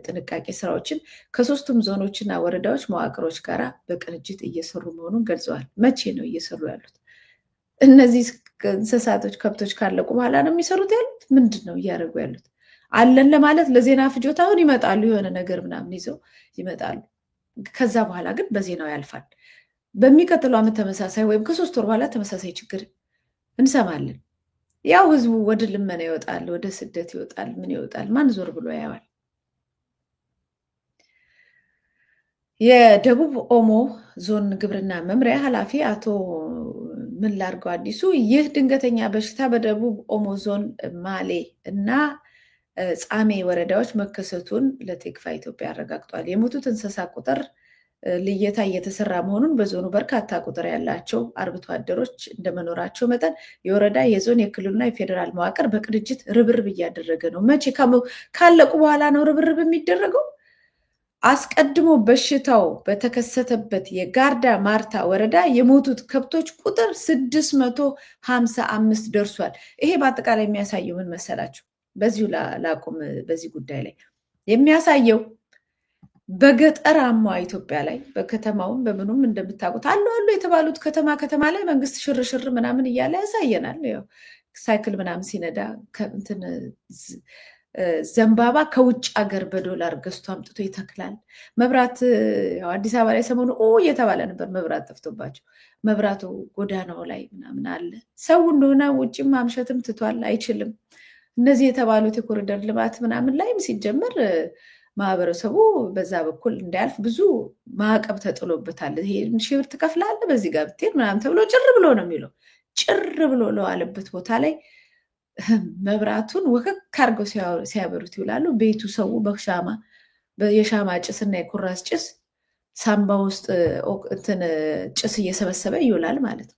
ጥንቃቄ ስራዎችን ከሶስቱም ዞኖችና ወረዳዎች መዋቅሮች ጋር በቅንጅት እየሰሩ መሆኑን ገልጸዋል። መቼ ነው እየሰሩ ያሉት? እነዚህ እንስሳቶች ከብቶች ካለቁ በኋላ ነው የሚሰሩት ያሉት? ምንድን ነው እያደረጉ ያሉት? አለን ለማለት ለዜና ፍጆታ አሁን ይመጣሉ፣ የሆነ ነገር ምናምን ይዘው ይመጣሉ። ከዛ በኋላ ግን በዜናው ያልፋል። በሚቀጥለው ዓመት ተመሳሳይ ወይም ከ3 ወር በኋላ ተመሳሳይ ችግር እንሰማለን። ያው ህዝቡ ወደ ልመና ይወጣል፣ ወደ ስደት ይወጣል፣ ምን ይወጣል? ማን ዞር ብሎ ያያዋል? የደቡብ ኦሞ ዞን ግብርና መምሪያ ኃላፊ አቶ ምላርገው አዲሱ ይህ ድንገተኛ በሽታ በደቡብ ኦሞ ዞን ማሌ እና ጻሜ ወረዳዎች መከሰቱን ለቲክፋ ኢትዮጵያ አረጋግጧል። የሞቱት እንስሳ ቁጥር ልየታ እየተሰራ መሆኑን በዞኑ በርካታ ቁጥር ያላቸው አርብቶ አደሮች እንደመኖራቸው መጠን የወረዳ የዞን የክልሉና የፌዴራል መዋቅር በቅንጅት ርብርብ እያደረገ ነው። መቼ ካለቁ በኋላ ነው ርብርብ የሚደረገው? አስቀድሞ በሽታው በተከሰተበት የጋርዳ ማርታ ወረዳ የሞቱት ከብቶች ቁጥር 655 ደርሷል። ይሄ በአጠቃላይ የሚያሳየው ምን መሰላችሁ? በዚሁ ላቁም። በዚህ ጉዳይ ላይ የሚያሳየው በገጠራማ ኢትዮጵያ ላይ በከተማውም በምኑም እንደምታውቁት አሉ የተባሉት ከተማ ላይ መንግስት ሽርሽር ምናምን እያለ ያሳየናል። ያው ሳይክል ምናምን ሲነዳ እንትን ዘንባባ ከውጭ ሀገር በዶላር ገዝቶ አምጥቶ ይተክላል። መብራት ያው አዲስ አበባ ላይ ሰሞኑ እየተባለ ነበር መብራት ጠፍቶባቸው፣ መብራቱ ጎዳናው ላይ ምናምን አለ። ሰው እንደሆነ ውጭም ማምሸትም ትቷል፣ አይችልም። እነዚህ የተባሉት የኮሪደር ልማት ምናምን ላይም ሲጀመር ማህበረሰቡ በዛ በኩል እንዳያልፍ ብዙ ማዕቀብ ተጥሎበታል። ይሄ 1000 ብር ትከፍላለህ በዚህ ጋር ብትሄድ ምናምን ተብሎ ጭር ብሎ ነው የሚለው። ጭር ብሎ ለዋለበት ቦታ ላይ መብራቱን ወከክ አድርገው ሲያበሩት ይውላሉ። ቤቱ ሰው የሻማ ጭስና የኩራዝ ጭስ ሳምባ ውስጥ እንትን ጭስ እየሰበሰበ ይውላል ማለት ነው።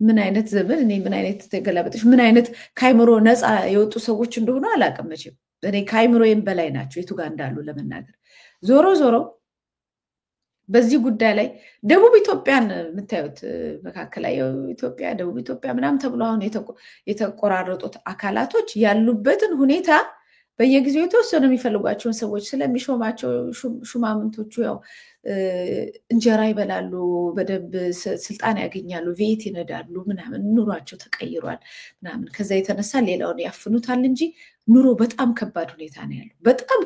ምን አይነት ዘመን! እኔ ምን አይነት ተገላበጦች፣ ምን አይነት ከአይምሮ ነፃ የወጡ ሰዎች እንደሆኑ አላውቅም። መቼም እኔ ከአይምሮዬም በላይ ናቸው የቱ ጋር እንዳሉ ለመናገር። ዞሮ በዚህ ጉዳይ ላይ ደቡብ ኢትዮጵያን የምታዩት መካከላዊ ኢትዮጵያ፣ ደቡብ ኢትዮጵያ ምናምን ተብሎ አሁን የተቆራረጡት አካላቶች ያሉበትን ሁኔታ በየጊዜው የተወሰኑ የሚፈልጓቸውን ሰዎች ስለሚሾማቸው ሹማምንቶቹ ያው እንጀራ ይበላሉ፣ በደንብ ስልጣን ያገኛሉ፣ ቤት ይነዳሉ ምናምን፣ ኑሯቸው ተቀይሯል ምናምን። ከዛ የተነሳ ሌላውን ያፍኑታል እንጂ ኑሮ በጣም ከባድ ሁኔታ ነው ያለው። በጣም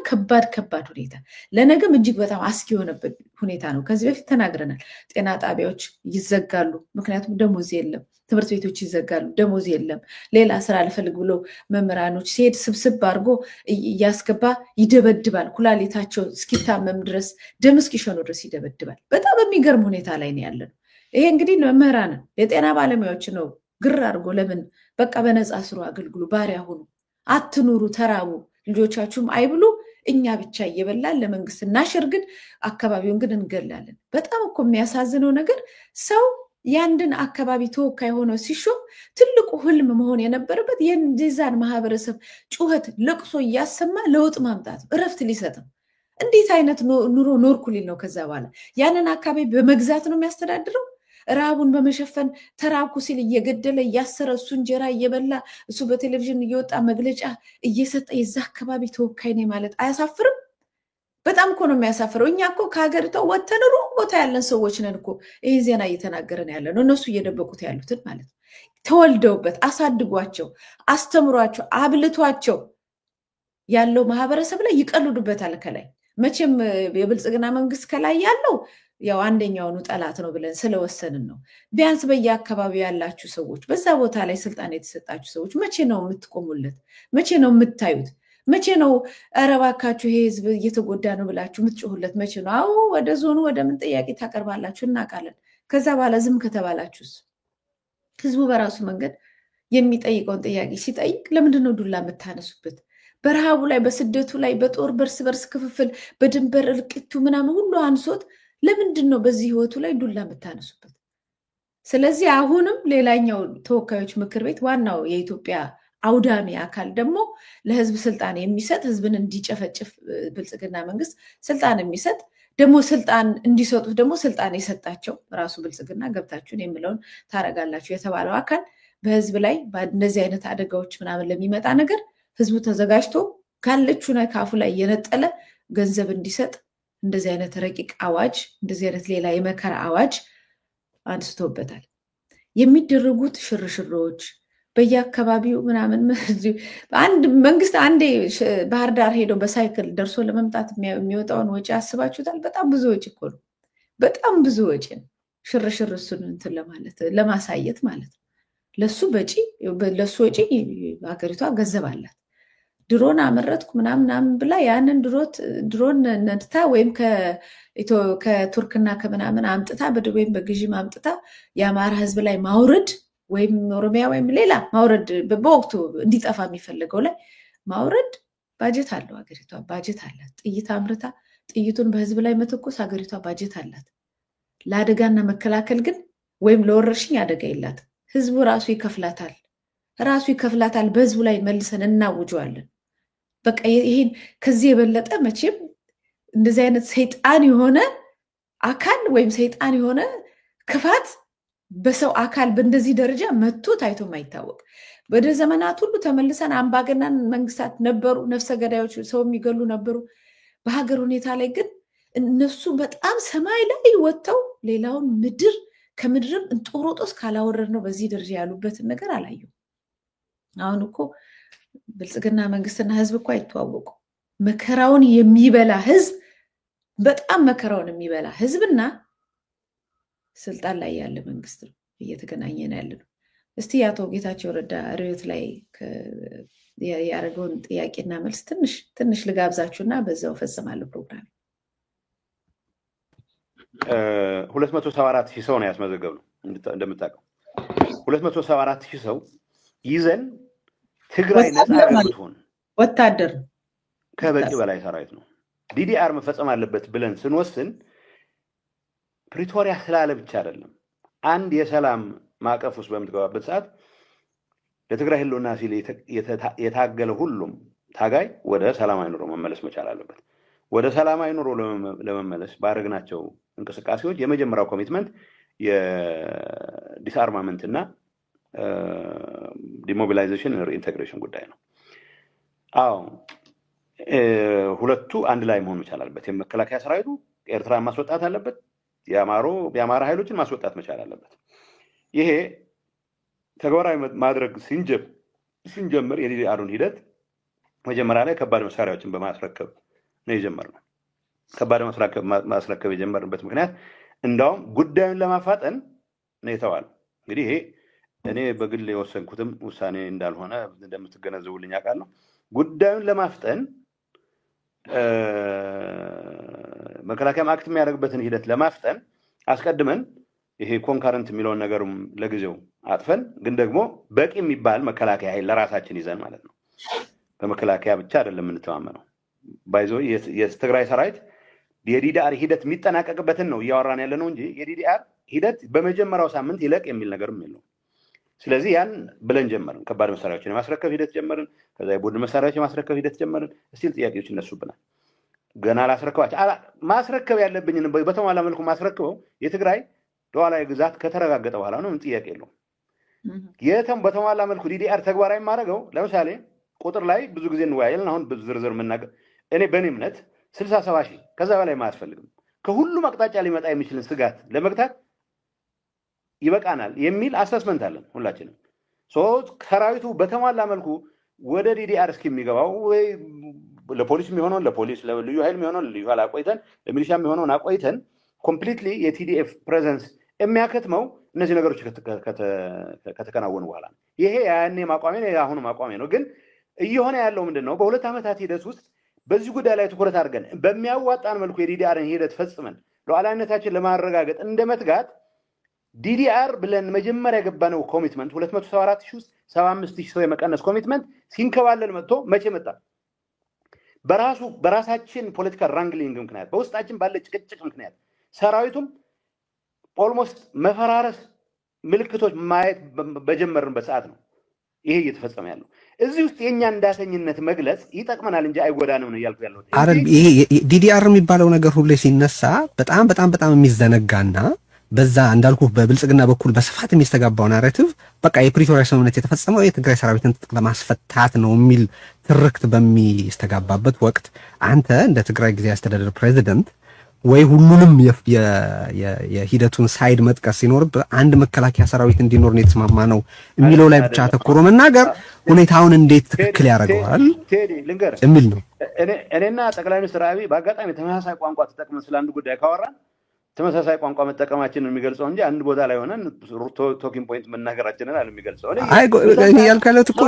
ከባድ ሁኔታ፣ ለነገም እጅግ በጣም አስጊ የሆነበት ሁኔታ ነው። ከዚህ በፊት ተናግረናል። ጤና ጣቢያዎች ይዘጋሉ፣ ምክንያቱም ደሞዝ የለም። ትምህርት ቤቶች ይዘጋሉ፣ ደሞዝ የለም። ሌላ ስራ ልፈልግ ብሎ መምህራኖች ሲሄድ ስብስብ አድርጎ እያስገባ ይደበድባል። ኩላሊታቸው እስኪታመም ድረስ ደም እስኪሸኑ ድረስ ይደበድባል። በጣም የሚገርም ሁኔታ ላይ ነው ያለነው። ይሄ እንግዲህ መምህራንን የጤና ባለሙያዎች ነው ግር አድርጎ ለምን በቃ በነፃ ስሩ፣ አገልግሉ፣ ባሪያ ሁኑ፣ አትኑሩ፣ ተራቡ፣ ልጆቻችሁም አይብሉ፣ እኛ ብቻ እየበላን ለመንግስት እናሽርግን፣ አካባቢውን ግን እንገላለን። በጣም እኮ የሚያሳዝነው ነገር ሰው ያንድን አካባቢ ተወካይ ሆኖ ሲሾም ትልቁ ህልም መሆን የነበረበት የዛን ማህበረሰብ ጩኸት ለቅሶ እያሰማ ለውጥ ማምጣት፣ እረፍት ሊሰጥም። እንዴት አይነት ኑሮ ኖርኩ ሊል ነው? ከዛ በኋላ ያንን አካባቢ በመግዛት ነው የሚያስተዳድረው። ረሃቡን በመሸፈን ተራብኩ ሲል እየገደለ እያሰረ እሱ እንጀራ እየበላ እሱ በቴሌቪዥን እየወጣ መግለጫ እየሰጠ የዛ አካባቢ ተወካይ ነኝ ማለት አያሳፍርም? በጣም እኮ ነው የሚያሳፍረው። እኛ እኮ ከሀገሪቷ ወተን ሩቅ ቦታ ያለን ሰዎች ነን እኮ ይህ ዜና እየተናገረን ያለ ነው፣ እነሱ እየደበቁት ያሉትን ማለት ነው። ተወልደውበት አሳድጓቸው አስተምሯቸው አብልቷቸው ያለው ማህበረሰብ ላይ ይቀልዱበታል ከላይ መቼም የብልጽግና መንግስት ከላይ ያለው ያው አንደኛውኑ ጠላት ነው ብለን ስለወሰንን ነው ቢያንስ በየአካባቢው ያላችሁ ሰዎች በዛ ቦታ ላይ ስልጣን የተሰጣችሁ ሰዎች መቼ ነው የምትቆሙለት መቼ ነው የምታዩት መቼ ነው አረባካችሁ ይሄ ህዝብ እየተጎዳ ነው ብላችሁ የምትጮሁለት መቼ ነው አው ወደ ዞኑ ወደ ምን ጥያቄ ታቀርባላችሁ እናቃለን ከዛ በኋላ ዝም ከተባላችሁስ ህዝቡ በራሱ መንገድ የሚጠይቀውን ጥያቄ ሲጠይቅ ለምንድን ነው ዱላ የምታነሱበት በረሃቡ ላይ በስደቱ ላይ በጦር በርስ ክፍፍል በድንበር እልቂቱ ምናምን ሁሉ አንሶት ለምንድን ነው በዚህ ህይወቱ ላይ ዱላ የምታነሱበት ስለዚህ አሁንም ሌላኛው ተወካዮች ምክር ቤት ዋናው የኢትዮጵያ አውዳሚ አካል ደግሞ ለህዝብ ስልጣን የሚሰጥ ህዝብን እንዲጨፈጭፍ ብልጽግና መንግስት ስልጣን የሚሰጥ ደግሞ ስልጣን እንዲሰጡት ደግሞ ስልጣን የሰጣቸው ራሱ ብልጽግና ገብታችሁን የሚለውን ታረጋላችሁ የተባለው አካል በህዝብ ላይ እንደዚህ አይነት አደጋዎች ምናምን ለሚመጣ ነገር ህዝቡ ተዘጋጅቶ ካለችው ላይ ካፉ ላይ የነጠለ ገንዘብ እንዲሰጥ እንደዚህ አይነት ረቂቅ አዋጅ እንደዚህ አይነት ሌላ የመከራ አዋጅ አንስቶበታል የሚደረጉት ሽርሽሮች በየአካባቢው ምናምን አንድ መንግስት አንዴ ባህር ዳር ሄዶ በሳይክል ደርሶ ለመምጣት የሚወጣውን ወጪ አስባችሁታል በጣም ብዙ ወጪ እኮ ነው በጣም ብዙ ወጪ ነው ሽርሽር እሱን እንትን ለማለት ለማሳየት ማለት ነው ለሱ ወጪ ሀገሪቷ ገንዘብ አላት ድሮን አመረትኩ ምናምን ብላ ያንን ድሮን ነድታ ወይም ከቱርክና ከምናምን አምጥታ በዱቤም በግዥም አምጥታ የአማራ ህዝብ ላይ ማውረድ ወይም ኦሮሚያ ወይም ሌላ ማውረድ በወቅቱ እንዲጠፋ የሚፈልገው ላይ ማውረድ ባጀት አለው ሀገሪቷ ባጀት አላት ጥይት አምርታ ጥይቱን በህዝብ ላይ መተኮስ ሀገሪቷ ባጀት አላት ለአደጋና መከላከል ግን ወይም ለወረርሽኝ አደጋ የላት ህዝቡ ራሱ ይከፍላታል በህዝቡ ላይ መልሰን እናውጀዋለን በቃ ይሄን ከዚህ የበለጠ መቼም እንደዚህ አይነት ሰይጣን የሆነ አካል ወይም ሰይጣን የሆነ ክፋት በሰው አካል በእንደዚህ ደረጃ መጥቶ ታይቶ ማይታወቅ ወደ ዘመናት ሁሉ ተመልሰን አምባገነን መንግስታት ነበሩ ነፍሰ ገዳዮች ሰው የሚገሉ ነበሩ በሀገር ሁኔታ ላይ ግን እነሱ በጣም ሰማይ ላይ ወጥተው ሌላውን ምድር ከምድርም እንጦሮጦስ ካላወረድ ነው በዚህ ደረጃ ያሉበትን ነገር አላዩ አሁን እኮ ብልጽግና መንግስትና ህዝብ እኮ አይተዋወቁ መከራውን የሚበላ ህዝብ በጣም መከራውን የሚበላ ህዝብና ስልጣን ላይ ያለ መንግስት ነው እየተገናኘን ያለ ነው እስቲ አቶ ጌታቸው ረዳ ሪዮት ላይ ያረጋውን ጥያቄና መልስ ትንሽ ልጋብዛችሁና በዛው ፈጽማለሁ ፕሮግራም 274,000 ሰው ነው ያስመዘገብነው እንደምታውቀው 274,000 ሰው ይዘን ትግራይ ነፃ አገርቱን ወታደር ከበቂ በላይ ሰራዊት ነው ዲዲአር መፈጸም አለበት ብለን ስንወስን ፕሪቶሪያ ስላለ ብቻ አይደለም አንድ የሰላም ማቀፍ ውስጥ በመትገባበት ሰዓት ለትግራይ ህልውና ሲል የታገለ ሁሉም ታጋይ ወደ ሰላማዊ ኑሮ መመለስ መቻል አለበት ወደ ሰላማዊ ኑሮ ለመመለስ ባረግናቸው እንቅስቃሴዎች የመጀመሪያው ኮሚትመንት የዲስአርማመንት እና ዲሞቢላይዜሽን እና ሪኢንቴግሬሽን ጉዳይ ነው አዎ ሁለቱ አንድ ላይ መሆን መቻል አለበት የመከላከያ ሰራዊቱ ኤርትራ ማስወጣት አለበት የአማራ ኃይሎችን ማስወጣት መቻል አለበት ይሄ ተግባራዊ ማድረግ ሲንጀምር የዲዲአሩን ሂደት መጀመሪያ ላይ ከባድ መሳሪያዎችን በማስረከብ ነው የጀመርነው ከባድ ማስረከብ የጀመርንበት ምክንያት እንዳውም ጉዳዩን ለማፋጠን ነው የተባለው እንግዲህ ይሄ እኔ በግል የወሰንኩትም ውሳኔ እንዳልሆነ እንደምትገነዘቡልኝ አውቃለሁ ጉዳዩን ለማፍጠን መከላከያ አክት የሚያደርግበትን ሂደት ለማፍጠን አስቀድመን ይሄ ኮንከረንት የሚለውን ነገርም ለጊዜው አጥፈን ግን ደግሞ በቂ የሚባል መከላከያ ኃይል ለራሳችን ይዘን ማለት ነው በመከላከያ ብቻ አይደለም እንተማመነው ባይዞ የትግራይ ሰራዊት የዲዲአር ሂደት የሚጠናቀቅበትን ነው እያወራን ያለ ነው እንጂ የዲዲአር ሂደት በመጀመሪያው ሳምንት ይለቅ የሚል ነገርም የለው ስለዚህ ያን ብለን ጀመርን ከባድ መሳሪያዎችን ማስረከብ ሂደት ጀመርን ከዛ የቡድን መሳሪያዎችን ማስረከብ ሂደት ጀመርን እስቲል ጥያቄዎች እነሱብናል ገና ላስረከባቸው ማስረከብ ያለብኝን በተሟላ መልኩ ማስረከበው የትግራይ ሉዓላዊ ግዛት ከተረጋገጠ በኋላ ነው ምን ጥያቄ የለው በተሟላ መልኩ ዲዲአር ተግባራዊ ማድረገው ለምሳሌ ቁጥር ላይ ብዙ ጊዜ እንወያያለን አሁን በዝርዝር መናገር እኔ በኔ እምነት 67 ሺህ ከዛ በላይ ማያስፈልግም ከሁሉም አቅጣጫ ሊመጣ የሚችልን ስጋት ለመግታት ይበቃናል የሚል አሰስመንት አለን ሁላችንም ሶ ሰራዊቱ በተሟላ መልኩ ወደ ዲዲአር እስኪሚገባው ወይ ለፖሊስ የሚሆነው ለፖሊስ ለልዩ ኃይል የሚሆነው ለልዩ ኃይል አቆይተን ለሚሊሻ የሚሆነው አቆይተን ኮምፕሊትሊ የቲዲኤፍ ፕሬዘንስ የሚያከትመው እነዚህ ነገሮች ከተከናወኑ በኋላ ይሄ ያኔ ማቋሜ ነው ያሁኑ ማቋሜ ነው ግን እየሆነ ያለው ምንድነው በሁለት ዓመታት ሂደት ውስጥ በዚህ ጉዳይ ላይ ትኩረት አድርገን በሚያዋጣን መልኩ የዲዲአርን ሂደት ፈጽመን ሉዓላዊነታችን ለማረጋገጥ እንደመትጋት ዲዲአር ብለን መጀመሪያ ገባነው ኮሚትመንት 274,000 ውስጥ 75,000 ሰው የመቀነስ ኮሚትመንት ሲንከባለል መጥቶ መቼ መጣ በራሳችን ፖለቲካል ራንግሊንግ ምክንያት በውስጣችን ባለ ጭቅጭቅ ምክንያት ሰራዊቱም ኦልሞስት መፈራረስ ምልክቶች ማየት በጀመርንበት ሰዓት ነው ይሄ እየተፈጸመ ያለው እዚህ ውስጥ የኛ እንዳሰኝነት መግለጽ ይጠቅመናል እንጂ አይጎዳንም ነው ያልኩ ያለው አረን ይሄ ዲዲአር የሚባለው ነገር ሁሉ ሲነሳ በጣም የሚዘነጋና በዛ እንዳልኩ በብልጽግና በኩል በስፋት የሚስተጋባው ናሬቲቭ በቃ የፕሪቶሪያ ስምምነት የተፈጸመው የትግራይ ሰራዊትን ለማስፈታት ነው የሚል ትርክት በሚስተጋባበት ወቅት አንተ እንደ ትግራይ ጊዜያዊ አስተዳደር ፕሬዚደንት ወይ ሁሉንም የሂደቱን ሳይድ መጥቀስ ሲኖርብህ አንድ መከላከያ ሰራዊት እንዲኖር ነው የተስማማ ነው የሚለው ላይ ብቻ ተኮሮ መናገር ሁኔታውን እንዴት ትክክል ያደርገዋል የሚል ነው እኔና ጠቅላይ ሚኒስትር አብይ በአጋጣሚ ተመሳሳይ ቋንቋ ተጠቅመን ስለ አንድ ጉዳይ ካወራን ተመሳሳይ ቋንቋ መጠቀማችንን የሚገልጸው እንጂ አንድ ቦታ ላይ ሆነን ቶኪንግ ፖይንት መናገራችንን አለ የሚገልጸው እኔ ያልካለት እኮ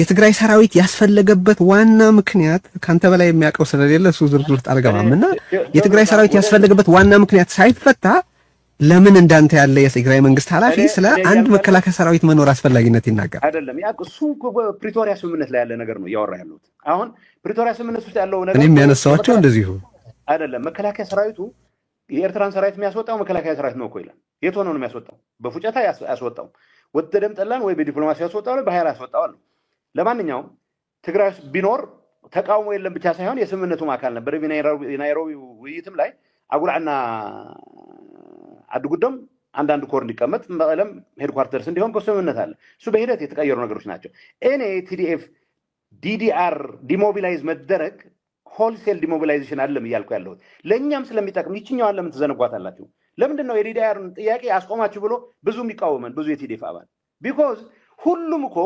የትግራይ ሰራዊት ያስፈልገበት ዋና ምክንያት ካንተ በላይ የሚያውቀው ስለሌለ እሱ ዝርዝር አልገባምና የትግራይ ሰራዊት ያስፈልገበት ዋና ምክንያት ሳይፈታ ለምን እንዳንተ ያለ የትግራይ መንግስት ኃላፊ ስለ አንድ መከላከያ ሰራዊት መኖር አስፈላጊነት ይናገራል አይደለም ያ እሱ ፕሪቶሪያ ስምምነት ላይ ያለ ነገር ነው ያወራ ያለው አሁን ፕሪቶሪያ ስምምነት ውስጥ ያለው ነገር እኔም ያነሳዋቸው እንደዚሁ አይደለም መከላከያ ሰራዊቱ የኤርትራን ሰራዊት የሚያስወጣው መከላከያ ሰራዊት ነው ኮይላ የት ሆኖ ነው የሚያስወጣው በፉጨታ ያስወጣው ወደደም ጠላን ወይ በዲፕሎማሲ ያስወጣው ወይ በኃይል ያስወጣው ለማንኛውም ትግራይ ቢኖር ተቃውሞ የለም ብቻ ሳይሆን የስምምነቱ አካል ነበር በናይሮቢ ውይይትም ላይ አጉላዕና አድጉደም አንዳንድ ኮር እንዲቀመጥ መቀለም ሄድኳርተርስ እንዲሆን በስምምነት አለ እሱ በሂደት የተቀየሩ ነገሮች ናቸው እኔ ቲዲኤፍ ዲዲአር ዲሞቢላይዝ መደረግ ሆልሴል ዲሞቢላይዜሽን አይደለም ይያልኩ ያለው ለኛም ስለሚጠቅም ይችኛው ለምን ተዘነጓታላችሁ ለምንድን ነው የዲዲአርን ጥያቄ አስቆማችሁ ብሎ ብዙ የሚቃወመን ብዙ የቲዲኤፍ አባል ቢኮዝ ሁሉም እኮ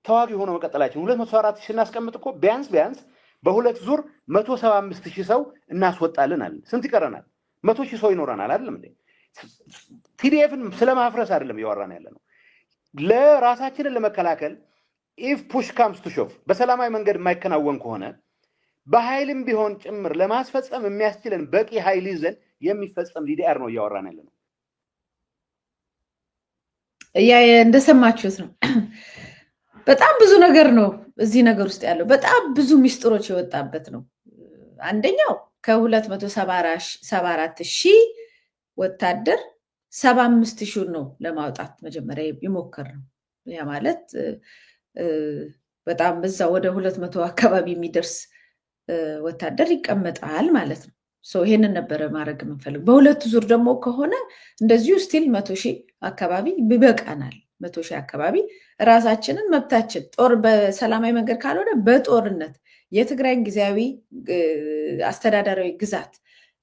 ተዋጊ ሆኖ መቀጠላችን 204,000 እናስቀምጥ እኮ ቢያንስ በሁለት ዙር 175,000 ሰው እናስወጣለን አለ ስንት ይቀረናል 100,000 ሰው ይኖረናል አይደለም እንዴ ቲዲኤፍን ስለማፍረስ አይደለም ያወራን ያለነው ለራሳችንን ለመከላከል if push comes to shove በሰላማዊ መንገድ የማይከናወን ከሆነ በኃይልም ቢሆን ጭምር ለማስፈጸም የሚያስችለን በቂ ኃይል ይዘን የሚፈጸም ዲዲአር ነው ያወራን ያለነው እንደሰማችሁት ነው በጣም ብዙ ነገር ነው እዚህ ነገር ውስጥ ያለው በጣም ብዙ ሚስጥሮች የወጣበት ነው አንደኛው ከ274,000 ወታደር 75,000 ነው ለማውጣት መጀመሪያ ይሞከርነው ያ ማለት በጣም በዛ ወደ 200 አካባቢ የሚደርስ ወታደር ይቀመጣል ማለት ነው ይሄንን ነበር ማድረግ የምንፈልግ በሁለት ዙር ደግሞ ከሆነ እንደዚሁ ስቲል 100,000 አካባቢ ይበቃናል 100,000 አካባቢ ራሳችንን መብታችን ጦር በሰላማዊ መንገድ ካልሆነ በጦርነት የትግራይን ጊዜያዊ አስተዳደራዊ ግዛት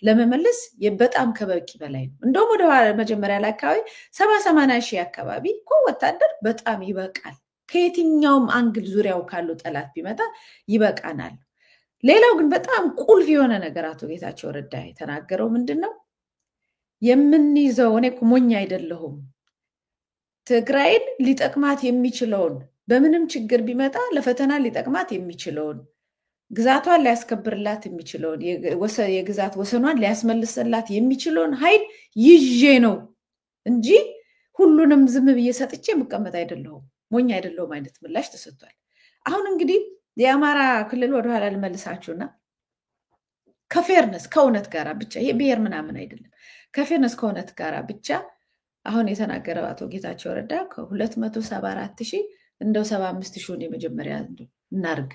ለመመለስ በጣም ከበቂ በላይ ነው እንደውም ወደ መጀመሪያ ላይ አካባቢ 70-80,000 አካባቢ ወታደር በጣም ይበቃል ከየትኛውም አንግል ዙሪያው ካሉ ጠላት ቢመጣ ይበቃናል ሌላው ግን በጣም ቁልፍ የሆነ ነገር አቶ ጌታቸው ረዳ የተናገረው ምንድነው የምንይዘው እኔ ሞኝ አይደለሁም ትግራይን ሊጠቅማት የሚችለውን በምንም ችግር ቢመጣ ለፈተና ሊጠቅማት የሚችለውን ግዛቷን ሊያስከብርላት የሚችለውን የግዛት ወሰኗን ሊያስመልስላት የሚችለውን ኃይል ይዤ ነው እንጂ ሁሉንም ዝም ብዬ ሰጥቼ መቀመጥ አይደለሁም ሞኝ አይደለሁም አይነት ምላሽ ተሰጥቷል አሁን እንግዲህ የአማራ ክልል ወደ ኋላ ልመልሳችሁና ከፌርነስ ከእውነት ጋር ብቻ ይሄ ብሔር ምናምን አይደለም ከፌርነስ ከእውነት ጋር ብቻ አሁን የተናገረው አቶ ጌታቸው ረዳ ከ274,000 እንደው 75,000 የመጀመሪያ እናርግ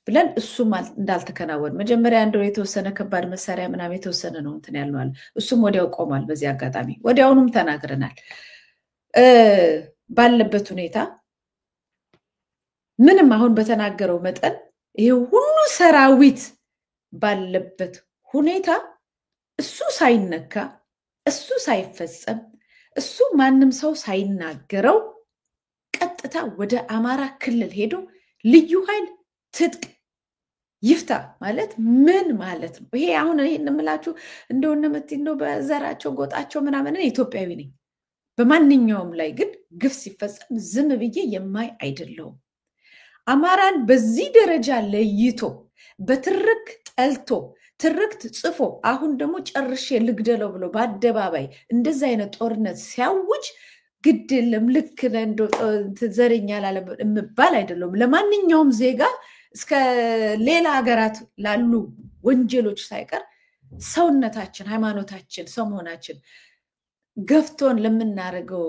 ብለን እሱም እንዳልተከናወን መጀመሪያ እንደው የተወሰነ ከባድ መሳሪያ ምናምን የተወሰነ ነው እንትን ያልነዋል እሱም ወዲያው ቆሟል በዚህ አጋጣሚ ወዲያውኑም ተናግረናል ባለበት ሁኔታ ምንም አሁን በተናገረው መጠን ይሄ ሁሉ ሰራዊት ባለበት ሁኔታ እሱ ሳይነካ እሱ ሳይፈጸም እሱ ማንም ሰው ሳይናገረው ቀጥታ ወደ አማራ ክልል ሄዶ ልዩ ኃይል ትጥቅ ይፍታ ማለት ምን ማለት ነው? ይሄ አሁን ይሄን የምላችሁ እንደሆነ እንደው በዘራቸው ጎጣቸው ምናምን ኢትዮጵያዊ ነኝ። በማንኛውም ላይ ግን ግፍ ሲፈጸም ዝም ብዬ የማይ አይደለሁም። አማራን በዚህ ደረጃ ለይቶ በትርክ ጠልቶ ትርክት ጽፎ አሁን ደግሞ ጨርሼ ልግደለው ብሎ በአደባባይ እንደዛ አይነት ጦርነት ሲያውጅ ግድ የለም ልክ እንደው ዘረኛ ላለ የምባል አይደለሁም። ለማንኛውም ዜጋ እስከ ሌላ ሀገራት ላሉ ወንጀሎች ሳይቀር ሰውነታችን፣ ሃይማኖታችን፣ ሰው መሆናችን ገፍቶን ለምናደርገው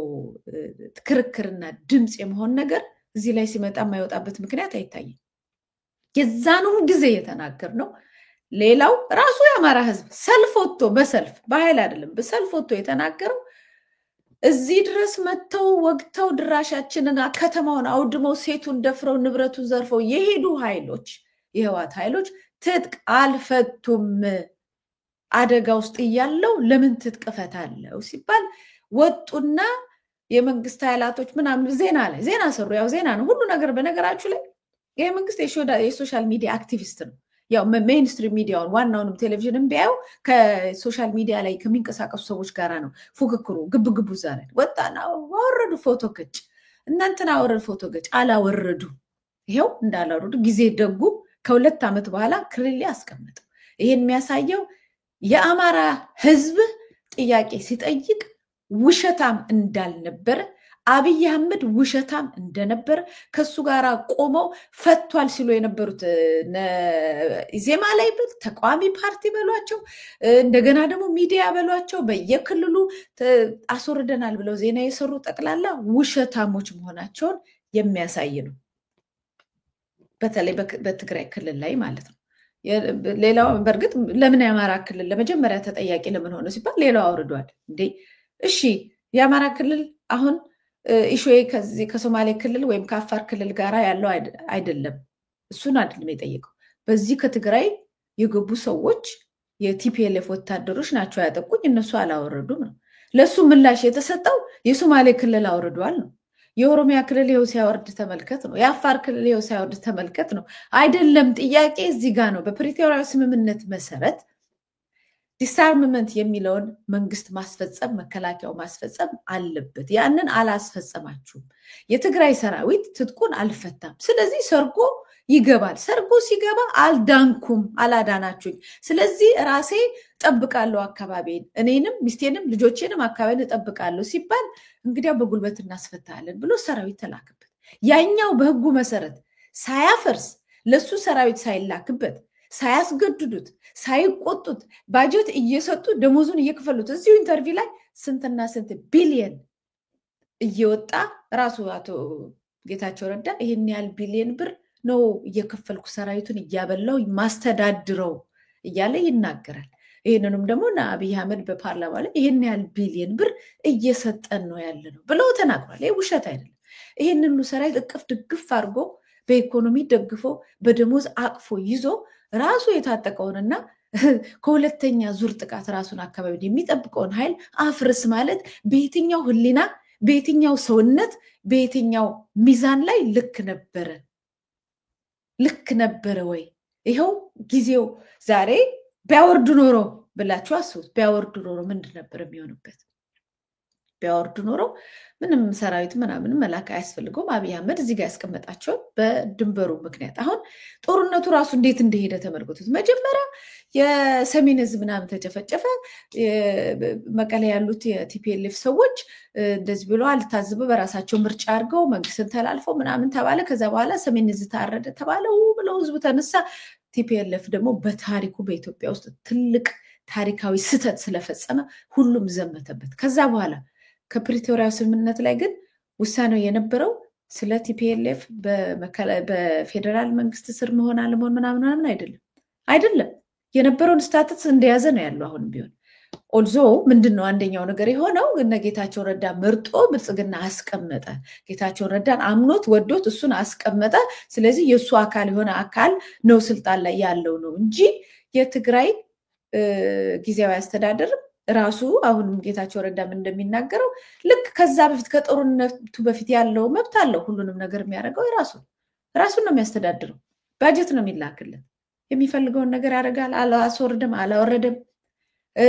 ክርክርና ድምፅ የመሆን ነገር እዚህ ላይ ሲመጣ የማይወጣበት ምክንያት አይታይም። የዛኑም ጊዜ የተናገር ነው። ሌላው ራሱ የአማራ ህዝብ ሰልፍ ወጥቶ በሰልፍ በኃይል አይደለም በሰልፍ ወጥቶ የተናገረው እዚህ ድረስ መጥተው ወግተው ድራሻችንን ከተማውን አውድመው ሴቱን ደፍረው ንብረቱን ዘርፈው የሄዱ ኃይሎች የህወሓት ኃይሎች ትጥቅ አልፈቱም። አደጋ ውስጥ እያለው ለምን ትጥቅ ፈታለው ሲባል ወጡና የመንግስት ኃይላቶች ምናምን ዜና ሰሩ። ያው ዜና ነው ሁሉ ነገር። በነገራችሁ ላይ ይሄ መንግስት የሶሻል ሚዲያ አክቲቪስት ነው። ያው ሜይንስትሪም ሚዲያውን ዋናውንም ቴሌቪዥንም ቢያዩ ከሶሻል ሚዲያ ላይ ከሚንቀሳቀሱ ሰዎች ጋራ ነው ፉክክሩ፣ ግብግቡ። ዛሬ ወጣና አወረዱ ፎቶ ገጭ። እናንተና አወረዱ ፎቶ ገጭ አላወረዱ። ይሄው እንዳላወረዱ ጊዜ ደጉ ከ2 ዓመት በኋላ ክልል አስቀመጡ። ይሄን የሚያሳየው የአማራ ህዝብ ጥያቄ ሲጠይቅ ውሸታም እንዳልነበረ፣ አብይ አህመድ ውሸታም እንደነበረ ከሱ ጋር ቆመው ፈቷል ሲሉ የነበሩት ኢዜማ ላይ ተቃዋሚ ፓርቲ በሏቸው፣ እንደገና ደግሞ ሚዲያ በሏቸው፣ በየክልሉ አስወርደናል ብለው ዜና የሰሩ ጠቅላላ ውሸታሞች መሆናቸውን የሚያሳይ ነው። በተለይ በትግራይ ክልል ላይ ማለት ነው። ሌላው በእርግጥ ለምን የአማራ ክልል ለመጀመሪያ ተጠያቂ ለምን ሆነ ሲባል ሌላው አውርዷል እንዴ? እሺ የአማራ ክልል አሁን ኢሹዬ ከዚህ ከሶማሌ ክልል ወይም ከአፋር ክልል ጋር ያለው አይደለም። እሱን አይደለም የጠየቀው። በዚህ ከትግራይ የገቡ ሰዎች የቲፒኤልኤፍ ወታደሮች ናቸው ያጠቁኝ፣ እነሱ አላወረዱም ነው። ለሱ ምላሽ የተሰጠው የሶማሌ ክልል አውርዷል ነው። የኦሮሚያ ክልል ይኸው ሲያወርድ ተመልከት ነው። የአፋር ክልል ይኸው ሲያወርድ ተመልከት ነው። አይደለም ጥያቄ እዚህ ጋር ነው። በፕሪቶሪያ ስምምነት መሰረት ዲስአርምመንት የሚለውን መንግስት ማስፈጸም፣ መከላከያው ማስፈጸም አለበት። ያንን አላስፈጸማችሁም። የትግራይ ሰራዊት ትጥቁን አልፈታም። ስለዚህ ሰርጎ ይገባል። ሰርጎ ሲገባ አልዳንኩም፣ አላዳናችሁኝ። ስለዚህ ራሴ ጠብቃለሁ አካባቢን፣ እኔንም ሚስቴንም ልጆቼንም አካባቢን እጠብቃለሁ ሲባል እንግዲያው በጉልበት እናስፈታለን ብሎ ሰራዊት ተላክበት። ያኛው በህጉ መሰረት ሳያፈርስ ለሱ ሰራዊት ሳይላክበት ሳያስገድዱት ሳይቆጡት ባጀት እየሰጡ ደሞዙን እየከፈሉት እዚሁ ኢንተርቪው ላይ ስንትና ስንት ቢሊየን እየወጣ ራሱ አቶ ጌታቸው ረዳ ይሄን ያህል ቢሊየን ብር ነው እየከፈልኩ ሰራዊቱን እያበላው ማስተዳድረው እያለ ይናገራል። ይሄንንም ደግሞ አብይ አህመድ በፓርላማ ላይ ይሄን ያህል ቢሊየን ብር እየሰጠን ነው ያለ ነው ብለው ተናግሯል። ይሄ ውሸት አይደለም። ይሄንን ሁሉ ሰራዊት እቅፍ ድግፍ አድርጎ በኢኮኖሚ ደግፎ በደሞዝ አቅፎ ይዞ ራሱ የታጠቀውንና ከሁለተኛ ዙር ጥቃት ራሱን አካባቢ የሚጠብቀውን ኃይል አፍርስ ማለት በየትኛው ህሊና፣ በየትኛው ሰውነት፣ በየትኛው ሚዛን ላይ ልክ ነበረ ወይ? ይኸው ጊዜው ዛሬ ቢያወርዱ ኖሮ ብላችሁ አስቡት። ቢያወርዱ ኖሮ ምንድን ነበር የሚሆንበት? ቢያወርዱ ኖሮ ምንም ሰራዊት ምናምን መላክ አያስፈልገውም። አብይ አህመድ እዚህ ጋር ያስቀመጣቸው በድንበሩ ምክንያት። አሁን ጦርነቱ ራሱ እንዴት እንደሄደ ተመልክቱት። መጀመሪያ የሰሜን ህዝብ ምናምን ተጨፈጨፈ። መቀሌ ያሉት የቲፒኤልኤፍ ሰዎች እንደዚህ ብሎ አልታዘበ በራሳቸው ምርጫ አድርገው መንግስትን ተላልፈው ምናምን ተባለ። ከዛ በኋላ ሰሜን ህዝብ ታረደ ተባለ ብለው ህዝቡ ተነሳ። ቲፒኤልኤፍ ደግሞ በታሪኩ በኢትዮጵያ ውስጥ ትልቅ ታሪካዊ ስህተት ስለፈጸመ ሁሉም ዘመተበት። ከዛ በኋላ ከፕሪቶሪያ ስምምነት ላይ ግን ውሳኔው የነበረው ስለ ቲፒኤልኤፍ በፌዴራል መንግስት ስር መሆን አለመሆን ምናምን አይደለም። የነበረውን ስታተስ እንደያዘ ነው ያለው አሁን ቢሆን። ኦልዞ ምንድነው አንደኛው ነገር የሆነው እነ ጌታቸው ረዳ መርጦ ብልጽግና አስቀመጠ። ጌታቸው ረዳን አምኖት ወዶት እሱን አስቀመጠ። ስለዚህ የእሱ አካል የሆነ አካል ነው ስልጣን ላይ ያለው ነው እንጂ የትግራይ ጊዜያዊ አስተዳደር ራሱ አሁንም ጌታቸው ረዳም እንደሚናገረው ልክ ከዛ በፊት ከጦርነቱ በፊት ያለው መብት አለው ሁሉንም ነገር የሚያደርገው ራሱን ነው የሚያስተዳድረው ባጀት ነው የሚላክልን የሚፈልገውን ነገር ያደርጋል አላስወርድም አላወረደም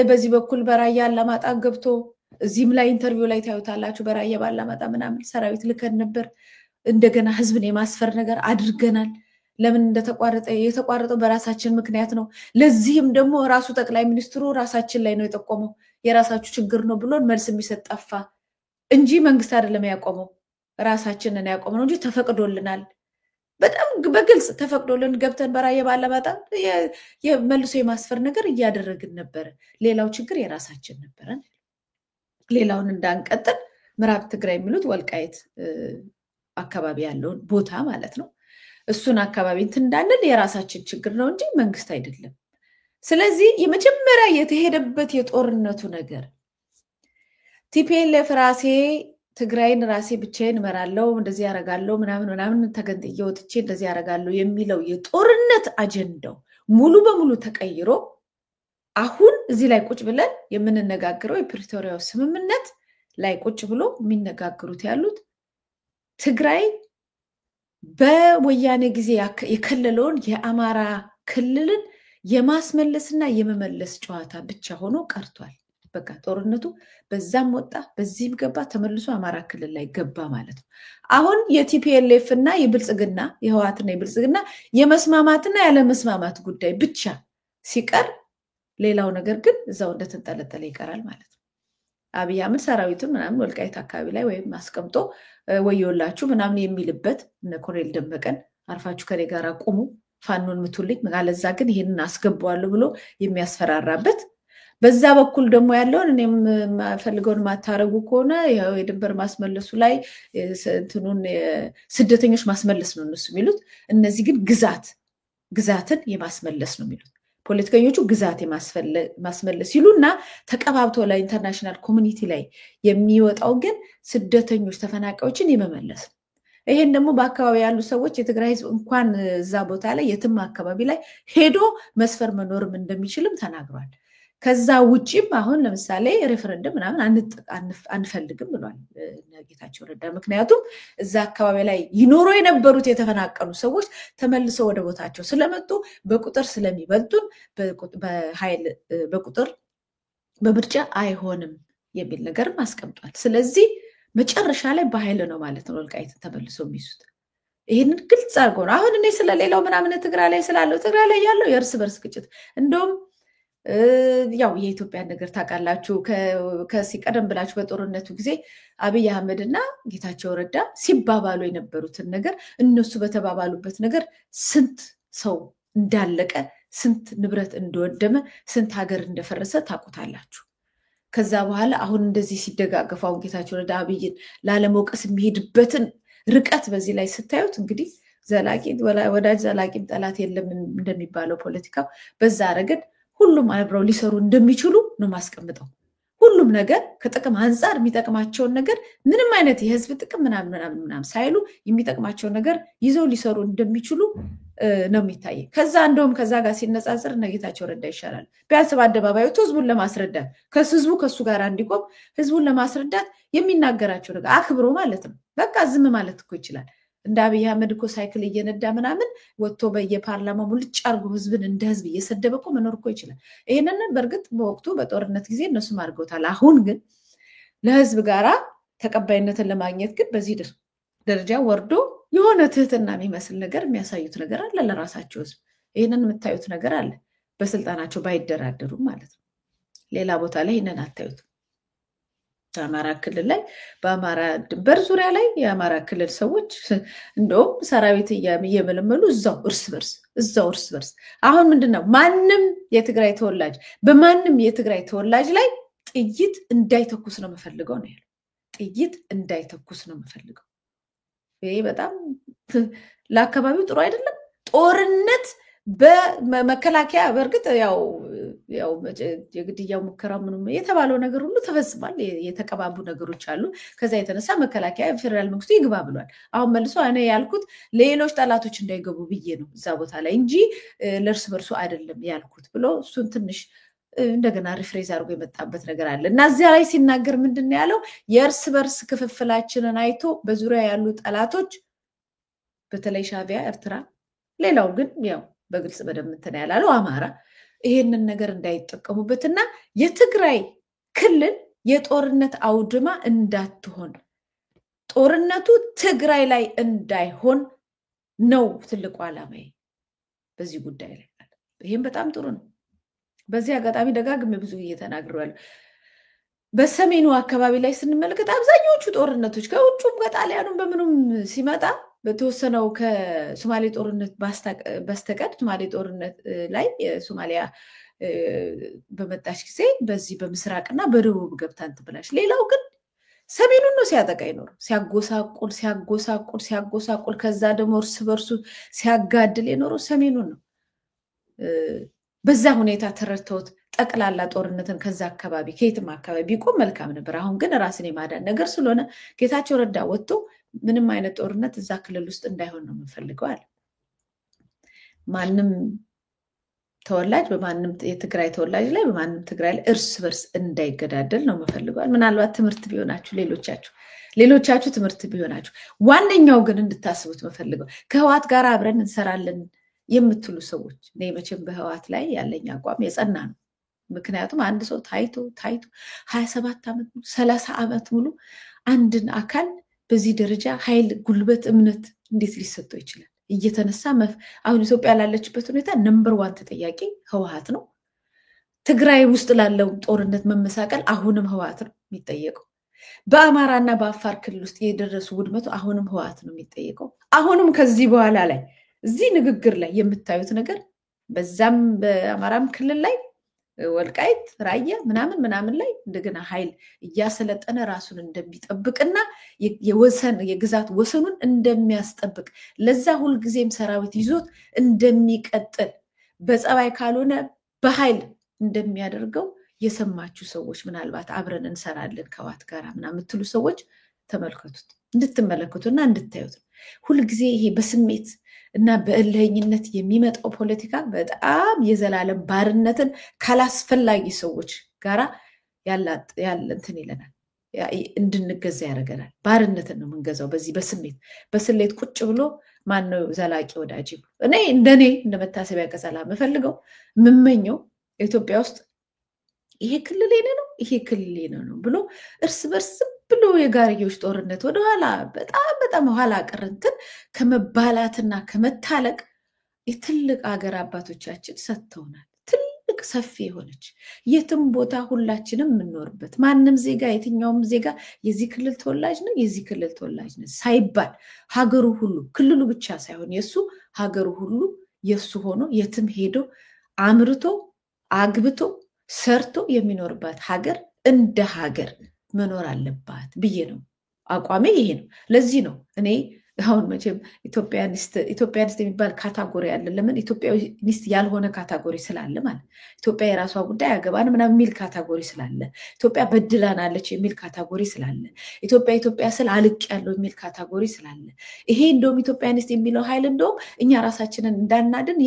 በዚህ በኩል በራያ አላማጣ ገብቶ እዚህም ላይ ኢንተርቪው ላይ ታዩታላችሁ በራያ ባላማጣ ምናምን ሰራዊት ልከን ነበር እንደገና ህዝብን የማስፈር ነገር አድርገናል ለምን እንደተቋረጠ የተቋረጠው በራሳችን ምክንያት ነው ለዚህም ደግሞ ራሱ ጠቅላይ ሚኒስትሩ ራሳችን ላይ ነው የተቆመው የራሳችሁ ችግር ነው ብሎን መልስ የሚሰጥ ጠፋ እንጂ መንግስት አይደለም ያቆመው ራሳችንን ያቆመው ነው እንጂ ተፈቅዶልናል በጣም በግልጽ ተፈቅዶልን ገብተን በራያ ባላማጣ የመልሶ የማስፈር ነገር እያደረግን ነበር ሌላው ችግር የራሳችን ነበር ሌላውን እንዳንቀጥል ምዕራብ ትግራይ የሚሉት ወልቃይት አካባቢ ያለው ቦታ ማለት ነው እሱን አካባቢ እንዳንል የራሳችን ችግር ነው እንጂ መንግስት አይደለም ስለዚህ የመጀመሪያ የተሄደበት የጦርነቱ ነገር ቲፒኤልኤፍ ራሴ ትግራይን ራሴ ብቻዬን እመራለሁ እንደዚህ ያረጋለሁ ምናምን ተገንጥዬ ወጥቼ እንደዚህ ያረጋለሁ የሚለው የጦርነት አጀንዳው ሙሉ በሙሉ ተቀይሮ አሁን እዚህ ላይ ቁጭ ብለን የምንነጋገረው የፕሪቶሪያው ስምምነት ላይ ቁጭ ብሎ የሚነጋገሩት ያሉት ትግራይ በወያኔ ጊዜ የከለለውን የአማራ ክልልን የማስመለስና የመመለስ ጨዋታ ብቻ ሆኖ ቀርቷል በቃ ጦርነቱ በዛም ወጣ በዚህም ገባ ተመልሶ አማራ ክልል ላይ ገባ ማለት ነው አሁን የቲፒኤልኤፍ እና የብልጽግና የህወሓትና የብልጽግና የመስማማትና ያለ መስማማት ጉዳይ ብቻ ሲቀር ሌላው ነገር ግን እዛው እንደተንጠለጠለ ይቀራል ማለት ነው አብይ አህመድ ሰራዊቱን ምናምን ወልቃይት አካባቢ ላይ ወይም አስቀምጦ ወየውላችሁ ምናምን የሚልበት እነ ኮሎኔል ደመቀን አርፋችሁ ከኔ ጋር ቆሙ ፋኖን ምቱልኝ ማለዛ ግን ይሄንን አስገባዋለሁ ብሎ የሚያስፈራራበት በዛ በኩል ደግሞ ያለውን እኔም ፈልገውን ማታረጉ ከሆነ ያው የድንበር ማስመለሱ ላይ እንትኑን ስደተኞች ማስመለስ ነው እነሱ የሚሉት እነዚህ ግን ግዛትን የማስመለስ ነው የሚሉት ፖለቲከኞቹ ግዛት የማስመለስ ይሉና ተቀባብቶ ላይ ኢንተርናሽናል ኮሚኒቲ ላይ የሚወጣው ግን ስደተኞች ተፈናቃዮችን የመመለስ ይሄን ደግሞ በአካባቢ ያሉ ሰዎች የትግራይ ህዝብ እንኳን እዛ ቦታ ላይ የትም አካባቢ ላይ ሄዶ መስፈር መኖርም እንደሚችልም ተናግሯል ከዛ ውጪም አሁን ለምሳሌ ሬፈረንደም ምናምን አንፈልግም ብሏል ጌታቸው ረዳ ምክንያቱም እዛ አካባቢ ላይ ይኖሩ የነበሩት የተፈናቀሉ ሰዎች ተመልሰው ወደ ቦታቸው ስለመጡ በቁጥር ስለሚበልጡን በኃይል በቁጥር በምርጫ አይሆንም የሚል ነገርም አስቀምጧል ስለዚህ መጨረሻ ላይ በኃይል ነው ማለት ነው ወልቃይትን ተመልሰው የሚይዙት ይሄንን ግልጽ አድርጎ ነው አሁን እኔ ስለሌላው ምናምን ትግራይ ላይ ስላለው ትግራይ ላይ ያለው የእርስ በርስ ግጭት እንደውም ያው የኢትዮጵያ ነገር ታውቃላችሁ ከሲቀደም ብላችሁ በጦርነቱ ጊዜ አብይ አህመድ እና ጌታቸው ረዳ ሲባባሉ የነበሩትን ነገር እነሱ በተባባሉበት ነገር ስንት ሰው እንዳለቀ ስንት ንብረት እንደወደመ ስንት ሀገር እንደፈረሰ ታውቁታላችሁ ከዛ በኋላ አሁን እንደዚህ ሲደጋገፋው ጌታቸው ረዳ አብይን ላለመውቀስ የሚሄድበትን ርቀት በዚህ ላይ ስታዩት እንግዲህ ዘላቂ ወዳጅ ዘላቂም ጠላት የለም እንደሚባለው ፖለቲካው በዛ ረገድ ሁሉም አብረው ሊሰሩ እንደሚችሉ ነው ማስቀምጠው ሁሉም ነገር ከጥቅም አንፃር የሚጠቅማቸውን ነገር ምንም አይነት የህዝብ ጥቅም ምናምን ሳይሉ የሚጠቅማቸውን ነገር ይዘው ሊሰሩ እንደሚችሉ ነው የሚታይ ከዛ እንደውም ከዛ ጋር ሲነጻጸር ጌታቸው ረዳ ይሻላል ቢያንስ በአደባባዩ ህዝቡን ለማስረዳት ከህዝቡ ከሱ ጋር እንዲቆም ህዝቡን ለማስረዳት የሚናገራቸው ነገር አክብሮ ማለት ነው በቃ ዝም ማለት እኮ ይችላል እንደ አብይ አህመድ እኮ ሳይክል እየነዳ ምናምን ወጥቶ በየፓርላማው ሙልጭ አርጎ ህዝብን እንደ ህዝብ እየሰደበ እኮ መኖር እኮ ይችላል ይሄንን በርግጥ በወቅቱ በጦርነት ጊዜ እነሱም አድርገውታል አሁን ግን ለህዝብ ጋራ ተቀባይነትን ለማግኘት ግን በዚህ ደረጃ ወርዶ የሆነ ትህትና የሚመስል ነገር የሚያሳዩት ነገር አለ ለራሳቸው ህዝብ ይሄንን የምታዩት ነገር አለ በስልጣናቸው ባይደራደሩ ማለት ነው ሌላ ቦታ ላይ ይሄንን አታዩት በአማራ ክልል ላይ በአማራ ድንበር ዙሪያ ላይ የአማራ ክልል ሰዎች እንደውም ሰራዊት እየመለመሉ እዛው እርስ በርስ አሁን ምንድነው ማንም የትግራይ ተወላጅ በማንም የትግራይ ተወላጅ ላይ ጥይት እንዳይተኩስ ነው መፈልገው ነው ያለው ጥይት እንዳይተኩስ ነው መፈልገው ይሄ በጣም ለአካባቢው ጥሩ አይደለም ጦርነት በመከላከያ በርግጥ ያው የግድያው ሙከራ ምንም የተባለው ነገር ሁሉ ተፈጽሟል የተቀባቡ ነገሮች አሉ ከዛ የተነሳ መከላከያ ፌደራል መንግስቱ ይግባ ብሏል አሁን መልሶ እኔ ያልኩት ሌሎች ጠላቶች እንዳይገቡ ብዬ ነው እዛ ቦታ ላይ እንጂ ለርስ በርሱ አይደለም ያልኩት ብሎ እሱን ትንሽ እንደገና ሪፍሬዝ አድርጎ የመጣበት ነገር አለ እና እዚያ ላይ ሲናገር ምንድነው ያለው የእርስ በርስ ክፍፍላችንን አይቶ በዙሪያ ያሉ ጠላቶች በተለይ ሻዕቢያ ኤርትራ ሌላው ግን ያው በግልጽ በደምተና ያላለው አማራ ይሄንን ነገር እንዳይጠቀሙበትና የትግራይ ክልል የጦርነት አውድማ እንዳትሆን ጦርነቱ ትግራይ ላይ እንዳይሆን ነው ትልቁ ዓላማዬ በዚህ ጉዳይ ላይ ይሄን በጣም ጥሩ ነው በዚህ አጋጣሚ ደጋግሜ ብዙ እየተናግረዋለሁ በሰሜኑ አካባቢ ላይ ስንመለከት አብዛኞቹ ጦርነቶች ከውጭም ከጣሊያኑም በምንም ሲመጣ በተወሰነው ከሶማሌ ጦርነት በስተቀር ሶማሌ ጦርነት ላይ ሶማሊያ በመጣች ጊዜ በዚህ በምስራቅና በደቡብ ገብታን ትብላሽ ሌላው ግን ሰሜኑን ነው ሲያጠቃ ይኖረው ሲያጎሳቁል ከዛ ደግሞ እርስ በርሱ ሲያጋድል የኖረው ሰሜኑን ነው በዛ ሁኔታ ተረድተውት ጠቅላላ ጦርነትን ከዛ አካባቢ ከየትም አካባቢ ቢቆም መልካም ነበር አሁን ግን ራስን የማዳን ነገር ስለሆነ ጌታቸው ረዳ ወጥቶ ምንም አይነት ጦርነት እዛ ክልል ውስጥ እንዳይሆን ነው የምንፈልገው አለ ማንም ተወላጅ በማንም የትግራይ ተወላጅ ላይ በማንም ትግራይ ላይ እርስ በርስ እንዳይገዳደል ነው የምንፈልገው ምናልባት ትምህርት ቢሆናችሁ ሌሎቻችሁ ትምህርት ቢሆናችሁ ዋነኛው ግን እንድታስቡት የምፈልገው ከህዋት ጋር አብረን እንሰራለን የምትሉ ሰዎች እኔ መቼም በህዋት ላይ ያለኝ አቋም የጸና ነው ምክንያቱም አንድ ሰው ታይቶ 27 ዓመት 30 ዓመት ሙሉ አንድን አካል በዚህ ደረጃ ኃይል ጉልበት እምነት እንዴት ሊሰጠው ይችላል እየተነሳ አሁን ኢትዮጵያ ላለችበት ሁኔታ ነምበር 1 ተጠያቂ ህወሓት ነው ትግራይ ውስጥ ላለው ጦርነት መመሳቀል አሁንም ህወሓት ነው የሚጠየቀው በአማራና በአፋር ክልል ውስጥ የደረሱ ውድመቱ አሁንም ህወሓት ነው የሚጠየቀው አሁንም ከዚህ በኋላ ላይ እዚህ ንግግር ላይ የምታዩት ነገር በዛም በአማራም ክልል ላይ ወልቃይት ራያ ምናምን ላይ እንደገና ኃይል እያሰለጠነ ራሱን እንደሚጠብቅና የግዛት ወሰኑን እንደሚያስጠብቅ ለዛ ሁሉ ጊዜም ሰራዊት ይዞት እንደሚቀጥል በጸባይ ካልሆነ በኃይል እንደሚያደርገው የሰማችሁ ሰዎች ምናልባት አብረን እንሰራለን ከህወሓት ጋር ምናምን ትሉ ሰዎች ተመልከቱት እንድትመለከቱና እንድታዩት ሁሉ ጊዜ ይሄ በስሜት እና በእልህኝነት የሚመጣው ፖለቲካ በጣም የዘላለም ባርነትን ካላስፈላጊ ሰዎች ጋራ እንትን ይለናል እንድንገዛ ያደርገናል ባርነትን ነው የምንገዛው በዚህ በስሌት ቁጭ ብሎ ማን ነው ዘላቂ ወዳጅ እኔ እንደመታሰቢያ ቀጸላ መፈልገው ምመኘው ኢትዮጵያ ውስጥ ይሄ ክልል ነው ብሎ እርስ በርስ ብሎ የጋርዮሽ ጦርነት ወደኋላ በጣም ኋላ ቀርንትን ከመባላትና ከመታለቅ የትልቅ ሀገር አባቶቻችን ሰጥተውናል ትልቅ ሰፊ የሆነች የትም ቦታ ሁላችንም የምንኖርበት ማንም ዜጋ የትኛውም ዜጋ የዚህ ክልል ተወላጅ ነው ሳይባል ሀገሩ ሁሉ ክልሉ ብቻ ሳይሆን የሱ ሀገሩ ሁሉ የሱ ሆኖ የትም ሄዶ አምርቶ አግብቶ ሰርቶ የሚኖርባት ሀገር እንደ ሀገር መኖር አለባት ብዬ ነው አቋሜ ይሄ ነው ለዚህ ነው እኔ አሁን መቼም ኢትዮጵያኒስት የሚባል ካታጎሪ አለ ለምን ኢትዮጵያኒስት ያልሆነ ካታጎሪ ስላለ ማለት ኢትዮጵያ የራሷ ጉዳይ ያገባን ምናምን የሚል ካታጎሪ ስላለ ኢትዮጵያ በድላናለች የሚል ካታጎሪ ስላለ ኢትዮጵያ ስለ አልቅ ያለው የሚል ካታጎሪ ስላለ ይሄ እንደውም ኢትዮጵያኒስት የሚለው ኃይል እንደውም እኛ ራሳችንን እንዳናድን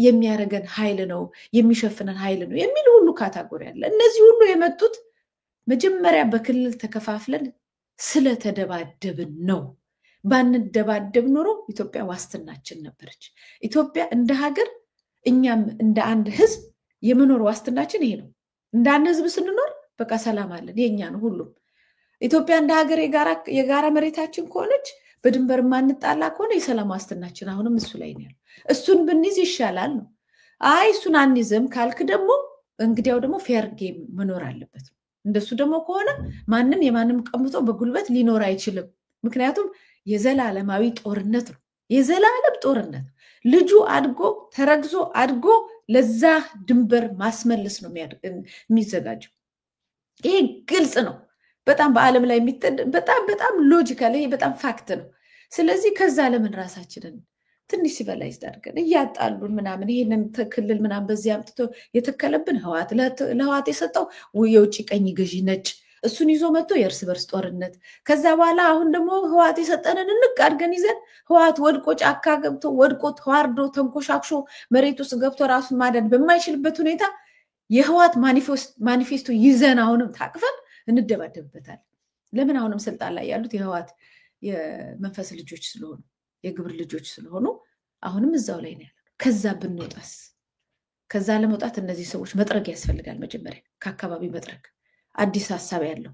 የሚያረገን ኃይል ነው የሚሸፍነን ኃይል ነው የሚል ሁሉ ካታጎሪ አለ እነዚህ ሁሉ የመጡት መጀመሪያ በክልል ተከፋፍለን ስለተደባደብን ነው ባንደባደብ ኖሮ ኢትዮጵያ ዋስትናችን ነበረች ኢትዮጵያ እንደ ሀገር እኛም እንደ አንድ ህዝብ የመኖር ዋስትናችን ይሄ ነው እንደ አንድ ህዝብ ስንኖር በቃ ሰላም አለን የኛ ነው ሁሉ ኢትዮጵያ እንደ ሀገር የጋራ መሬታችን ከሆነች በድንበር ማንጣላ ከሆነ የሰላም ዋስትናችን አሁንም እሱ ላይ ነው እሱን ብንይዝ ይሻላል ነው አይ እሱን አንይዝም ካልክ ደግሞ እንግዲያው ደግሞ ፌር ጌም መኖር አለበት እንደሱ ደግሞ ከሆነ ማንም የማንም ቀምጦ በጉልበት ሊኖር አይችልም ምክንያቱም የዘላለማዊ ጦርነት ነው የዘላለም ጦርነት ልጁ አድጎ ተረግዞ አድጎ ለዛ ድንበር ማስመለስ ነው የሚዘጋጀው ይሄ ግልጽ ነው በጣም በአለም ላይ በጣም ሎጂካል ይሄ በጣም ፋክት ነው ስለዚህ ከዛ ለምን ራሳችንን ትንሽ ሲበላይዝ አድርገን እያጣሉን ምናምን ይሄንን ክልል ምናምን በዚህ አምጥቶ የተከለብን ህወሓት ለህወሓት የሰጠው የውጭ ቀኝ ገዢ ነጭ እሱን ይዞ መጥቶ የእርስ በርስ ጦርነት ከዛ በኋላ አሁን ደግሞ ህወሓት የሰጠንን እንቅ አድርገን ይዘን ህወሓት ወድቆ ጫካ ገብቶ ወድቆ ተዋርዶ ተንኮሻክሾ መሬት ውስጥ ገብቶ ራሱን ማዳን በማይችልበት ሁኔታ የህወሓት ማኒፌስቶ ይዘን አሁንም ታቅፈን እንደባደብበታለን። ለምን? አሁንም ስልጣን ላይ ያሉት የህወሓት የመንፈስ ልጆች ስለሆኑ የግብር ልጆች ስለሆኑ አሁንም እዛው ላይ ነው ያለው። ከዛ ብንወጣስ? ከዛ ለመውጣት እነዚህ ሰዎች መጥረግ ያስፈልጋል። መጀመሪያ ከአካባቢ መጥረግ፣ አዲስ ሀሳብ ያለው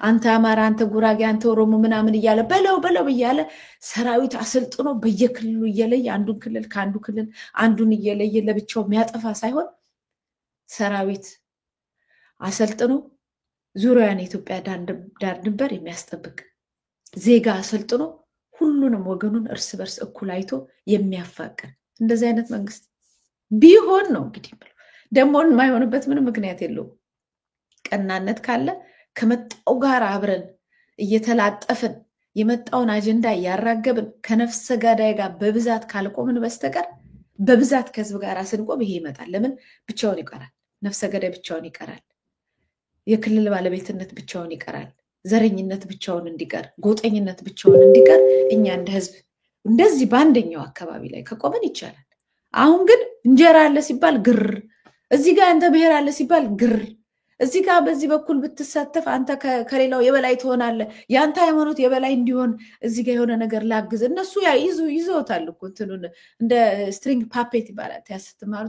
አንተ አማራ፣ አንተ ጉራጌ፣ አንተ ኦሮሞ ምናምን እያለ በለው እያለ ሰራዊት አሰልጥኖ በየክልሉ እየለየ አንዱን ክልል ከአንዱ ክልል አንዱን እየለየ ለብቻው የሚያጠፋ ሳይሆን ሰራዊት አሰልጥኖ ዙሪያን የኢትዮጵያ ዳር ድንበር የሚያስጠብቅ ዜጋ አሰልጥኖ ሁሉንም ወገኑን እርስ በርስ እኩል አይቶ የሚያፋቅር እንደዚህ አይነት መንግስት ቢሆን ነው እንግዲህ ደግሞ የማይሆንበት ምንም ምክንያት የለውም። ቀናነት ካለ ከመጣው ጋር አብረን እየተላጠፍን የመጣውን አጀንዳ እያራገብን ከነፍሰ ገዳይ ጋር በብዛት ካልቆምን በስተቀር በብዛት ከህዝብ ጋር ስንቆም ይሄ ይመጣል። ለምን? ብቻውን ይቀራል። ነፍሰ ገዳይ ብቻውን ይቀራል። የክልል ባለቤትነት ብቻውን ይቀራል። ዘረኝነት ብቻውን እንዲቀር፣ ጎጠኝነት ብቻውን እንዲቀር እኛ እንደ ህዝብ እንደዚህ በአንደኛው አካባቢ ላይ ከቆመን ይቻላል። አሁን ግን እንጀራ አለ ሲባል ግር፣ እዚህ ጋር አንተ ብሔር አለ ሲባል ግር፣ እዚህ ጋር በዚህ በኩል ብትሳተፍ አንተ ከሌላው የበላይ ትሆናለህ፣ የአንተ ሃይማኖት የበላይ እንዲሆን እዚህ ጋር የሆነ ነገር ላግዝ። እነሱ ይዘውታል እኮ እንትኑን እንደ ስትሪንግ ፓፔት ይባላል።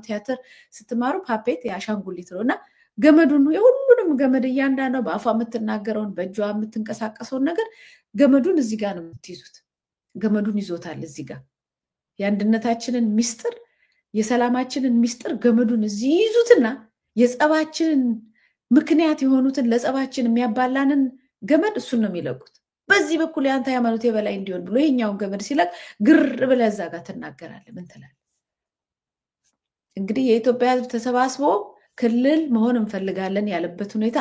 ቲያትር ስትማሩ ፓፔት የአሻንጉሊት ነው እና ገመዱን የሁሉንም ገመድ እያንዳንዱ በአፏ የምትናገረውን በእጇ የምትንቀሳቀሰውን ነገር ገመዱን እዚህ ጋር ነው የምትይዙት። ገመዱን ይዞታል እዚህ ጋር የአንድነታችንን ሚስጥር የሰላማችንን ሚስጥር ገመዱን እዚህ ይዙትና የጸባችንን ምክንያት የሆኑትን ለጸባችን የሚያባላንን ገመድ እሱን ነው የሚለቁት። በዚህ በኩል የአንተ ሃይማኖት የበላይ እንዲሆን ብሎ ይሄኛውን ገመድ ሲለቅ ግር ብለህ እዛ ጋር ትናገራለህ። ምን ትላለህ? እንግዲህ የኢትዮጵያ ህዝብ ተሰባስቦ ክልል መሆን እንፈልጋለን ያለበት ሁኔታ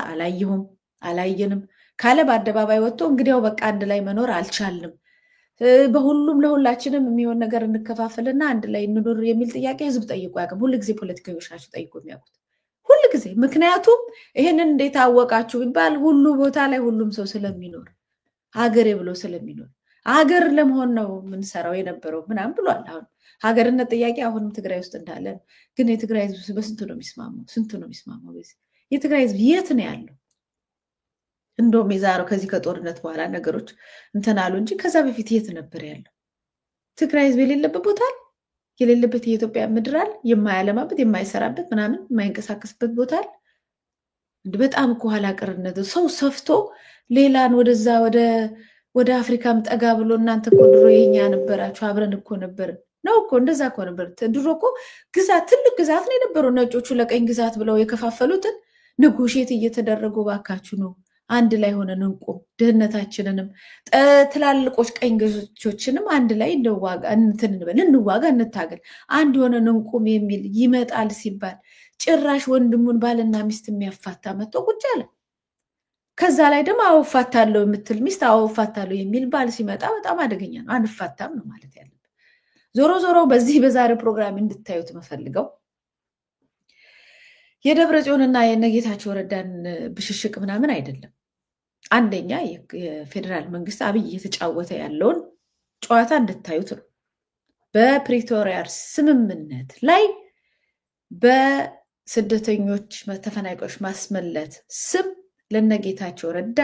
አላየንም ካለ በአደባባይ ወጥቶ እንግዲያው በቃ አንድ ላይ መኖር አልቻልንም፣ በሁሉም ለሁላችንም የሚሆን ነገር እንከፋፈልና አንድ ላይ እንኖር የሚል ጥያቄ ህዝብ ጠይቆ ያውቅም። ሁልጊዜ ፖለቲከኞች ናቸው ጠይቆ የሚያውቁት ሁልጊዜ። ምክንያቱም ይሄንን እንዴት አወቃችሁ ቢባል ሁሉ ቦታ ላይ ሁሉም ሰው ስለሚኖር ሀገሬ ብሎ ስለሚኖር ሀገር ለመሆን ነው የምንሰራው የነበረው ምናምን ብሏል። አሁን ሀገርነት ጥያቄ አሁንም ትግራይ ውስጥ እንዳለ ነው። ግን የትግራይ ህዝብ በስንቱ ነው የሚስማማው? ስንቱ ነው የሚስማማው? የትግራይ ህዝብ የት ነው ያለው? እንደውም የዛሬው ከዚህ ከጦርነት በኋላ ነገሮች እንትን አሉ እንጂ ከዛ በፊት የት ነበር ያለው? ትግራይ ህዝብ የሌለበት ቦታ የሌለበት የኢትዮጵያ ምድር አለ? የማያለማበት የማይሰራበት ምናምን የማይንቀሳቀስበት ቦታ አለ? በጣም እኮ ኋላ ቀርነት ሰው ሰፍቶ ሌላን ወደዛ ወደ አፍሪካም ጠጋ ብሎ እናንተ እኮ ድሮ የኛ ነበራችሁ አብረን እኮ ነበር ነው እኮ እንደዛ እኮ ነበር። ድሮ እኮ ግዛት ትልቅ ግዛት ነው የነበረው። ነጮቹ ለቀኝ ግዛት ብለው የከፋፈሉትን ንጉሼት እየተደረጉ ባካችሁ ነው አንድ ላይ ሆነን እንቁም፣ ድህነታችንንም ትላልቆች ቀኝ ገዦችንም አንድ ላይ እንዋጋ እንታገል፣ አንድ ሆነን እንቁም የሚል ይመጣል ሲባል ጭራሽ ወንድሙን ባልና ሚስት የሚያፋታ መጥቶ ቁጭ አለ። ከዛ ላይ ደግሞ አወፋታለሁ የምትል ሚስት አወፋታለሁ የሚል ባል ሲመጣ በጣም አደገኛ ነው። አንፋታም ነው ማለት ያለብን። ዞሮ ዞሮ በዚህ በዛሬው ፕሮግራም እንድታዩት መፈልገው የደብረጽዮንና የነጌታቸው ረዳን ብሽሽቅ ምናምን አይደለም። አንደኛ የፌዴራል መንግስት አብይ እየተጫወተ ያለውን ጨዋታ እንድታዩት ነው። በፕሪቶሪያ ስምምነት ላይ በስደተኞች ተፈናቃዮች ማስመለት ስም ለነጌታቸው ረዳ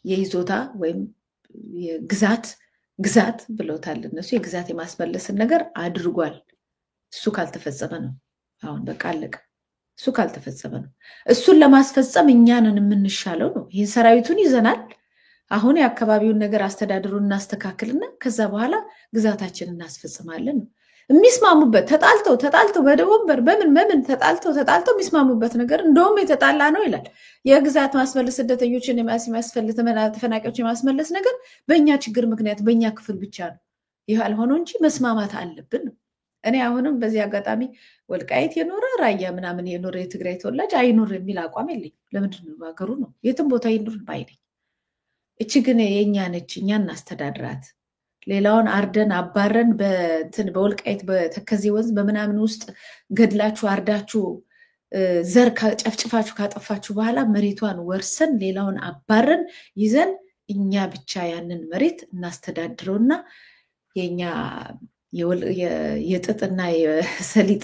የይዞታ ወይም ግዛት ብለውታል እነሱ። የግዛት የማስመለስን ነገር አድርጓል። እሱ ካልተፈጸመ ነው አሁን በቃ አለቀ። እሱ ካልተፈጸመ ነው። እሱን ለማስፈጸም እኛንን የምንሻለው ነው። ይህን ሰራዊቱን ይዘናል። አሁን የአካባቢውን ነገር አስተዳደሩን እናስተካክልና ከዛ በኋላ ግዛታችንን እናስፈጽማለን ነው የሚስማሙበት። ተጣልተው በደወንበር በምን ተጣልተው የሚስማሙበት ነገር እንደውም የተጣላ ነው ይላል። የግዛት ማስመለስ ስደተኞችን የሚያስፈልግ ተፈናቃዮች የማስመለስ ነገር በእኛ ችግር ምክንያት በእኛ ክፍል ብቻ ነው ይህ አልሆነው እንጂ መስማማት አለብን ነው። እኔ አሁንም በዚህ አጋጣሚ ወልቃይት የኖረ ራያ ምናምን የኖረ የትግራይ ተወላጅ አይኖር የሚል አቋም የለኝም። ለምንድን ነው? ሀገሩ ነው፣ የትም ቦታ ይኖር ባይነኝ። እቺ ግን የእኛ ነች፣ እኛ እናስተዳድራት። ሌላውን አርደን አባረን በእንትን በወልቃይት በተከዜ ወንዝ በምናምን ውስጥ ገድላችሁ አርዳችሁ ዘር ጨፍጭፋችሁ ካጠፋችሁ በኋላ መሬቷን ወርሰን ሌላውን አባረን ይዘን እኛ ብቻ ያንን መሬት እናስተዳድረውና የኛ የጥጥና የሰሊጥ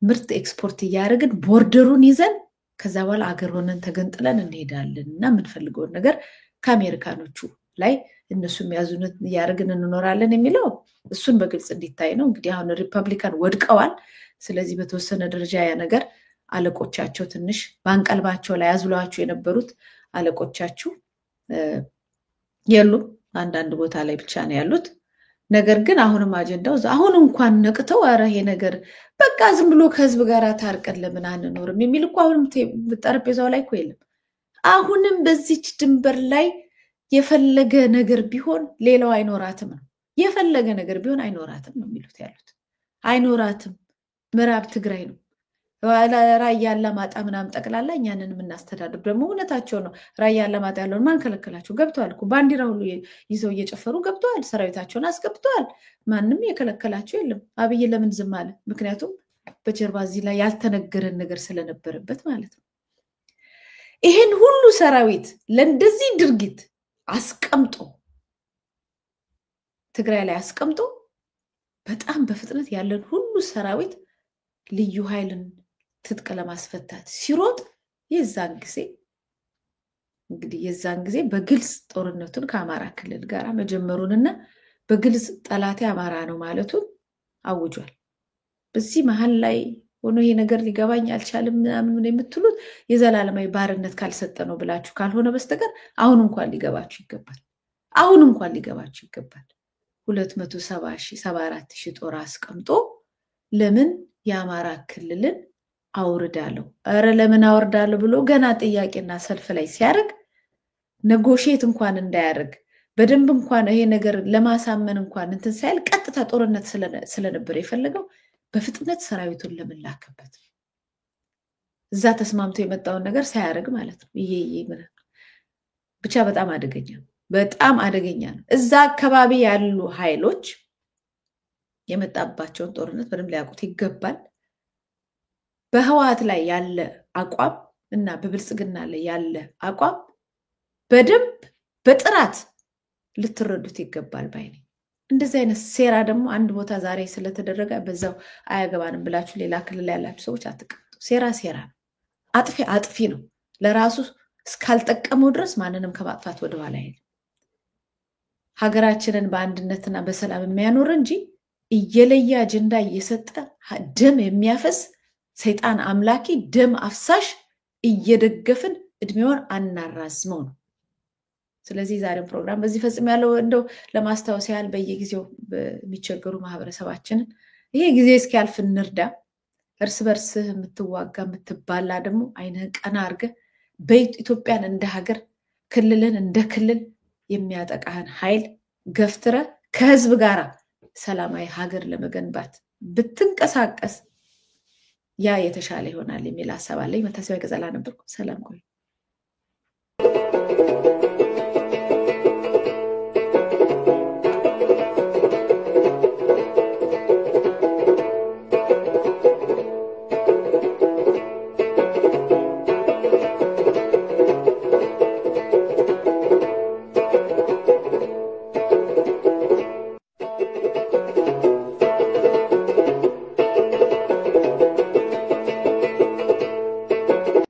ምርት ኤክስፖርት እያደረግን ቦርደሩን ይዘን ከዛ በኋላ አገር ሆነን ተገንጥለን እንሄዳለን እና የምንፈልገውን ነገር ከአሜሪካኖቹ ላይ እነሱ የሚያዙነት እያደረግን እንኖራለን የሚለው እሱን በግልጽ እንዲታይ ነው። እንግዲህ አሁን ሪፐብሊካን ወድቀዋል። ስለዚህ በተወሰነ ደረጃ ያ ነገር አለቆቻቸው ትንሽ ባንቀልባቸው ላይ ያዝሏቸው የነበሩት አለቆቻችሁ የሉም፣ አንዳንድ ቦታ ላይ ብቻ ነው ያሉት። ነገር ግን አሁንም አጀንዳው አሁን እንኳን ነቅተው አረ ይሄ ነገር በቃ ዝም ብሎ ከህዝብ ጋር ታርቀን ለምን አንኖርም የሚል እኮ አሁንም ጠረጴዛው ላይ እኮ የለም። አሁንም በዚች ድንበር ላይ የፈለገ ነገር ቢሆን ሌላው አይኖራትም ነው፣ የፈለገ ነገር ቢሆን አይኖራትም ነው የሚሉት ያሉት። አይኖራትም ምዕራብ ትግራይ ነው ራያ አላማጣ ምናምን ጠቅላላ እኛንን የምናስተዳድር ደግሞ እውነታቸው ነው። ራያ አላማጣ ያለውን ማን ከለከላቸው? ገብተዋል እኮ ባንዲራ ሁሉ ይዘው እየጨፈሩ ገብተዋል። ሰራዊታቸውን አስገብተዋል። ማንም የከለከላቸው የለም። አብይ ለምን ዝም አለ? ምክንያቱም በጀርባ እዚህ ላይ ያልተነገረን ነገር ስለነበረበት ማለት ነው። ይሄን ሁሉ ሰራዊት ለእንደዚህ ድርጊት አስቀምጦ ትግራይ ላይ አስቀምጦ በጣም በፍጥነት ያለን ሁሉ ሰራዊት ልዩ ኃይልን ትጥቅ ለማስፈታት ሲሮጥ የዛን ጊዜ በግልጽ ጦርነቱን ከአማራ ክልል ጋር መጀመሩንና በግልጽ ጠላቴ አማራ ነው ማለቱን አውጇል። በዚህ መሀል ላይ ሆኖ ይሄ ነገር ሊገባኝ አልቻለም ምናምን የምትሉት የዘላለማዊ ባርነት ካልሰጠ ነው ብላችሁ ካልሆነ በስተቀር አሁን እንኳን ሊገባችሁ ይገባል። 274,000 ጦር አስቀምጦ ለምን የአማራ ክልልን አውርዳለሁ አረ ለምን አወርዳለሁ ብሎ ገና ጥያቄና ሰልፍ ላይ ሲያደርግ ነጎሼት እንኳን እንዳያደርግ በደንብ እንኳን ይሄ ነገር ለማሳመን እንኳን እንትን ሳይል ቀጥታ ጦርነት ስለነበር የፈለገው በፍጥነት ሰራዊቱን ለመላከበት እዛ ተስማምቶ የመጣውን ነገር ሳያደርግ ማለት ነው። ይሄ ብቻ በጣም አደገኛ ነው። እዛ አካባቢ ያሉ ኃይሎች የመጣባቸውን ጦርነት በደንብ ሊያውቁት ይገባል። በህወሓት ላይ ያለ አቋም እና በብልጽግና ላይ ያለ አቋም በደንብ በጥራት ልትረዱት ይገባል ባይ ነኝ። እንደዚህ አይነት ሴራ ደግሞ አንድ ቦታ ዛሬ ስለተደረገ በዛው አያገባንም ብላችሁ ሌላ ክልል ላይ ያላችሁ ሰዎች አትቀምጡ። ሴራ ነው። አጥፊ ነው። ለራሱ እስካልጠቀመው ድረስ ማንንም ከማጥፋት ወደኋላ አይልም። ሀገራችንን በአንድነትና በሰላም የሚያኖር እንጂ እየለየ አጀንዳ እየሰጠ ደም የሚያፈስ ሰይጣን አምላኪ ደም አፍሳሽ እየደገፍን እድሜውን አናራዝመው ነው። ስለዚህ ዛሬው ፕሮግራም በዚህ ፈጽሜያለሁ። እንደው ለማስታወስ ያህል በየጊዜው በሚቸገሩ ማህበረሰባችንን ይሄ ጊዜ እስኪያልፍ እንርዳ። እርስ በርስ የምትዋጋ የምትባላ ደግሞ አይንህን ቀና አድርገህ በኢትዮጵያን እንደ ሀገር ክልልን እንደ ክልል የሚያጠቃህን ኃይል ገፍትረ ከህዝብ ጋር ሰላማዊ ሀገር ለመገንባት ብትንቀሳቀስ ያ የተሻለ ይሆናል የሚል ሐሳብ አለኝ። መታሰቢያ ቀጸላ ነበርኩ። ሰላም ቆዩ።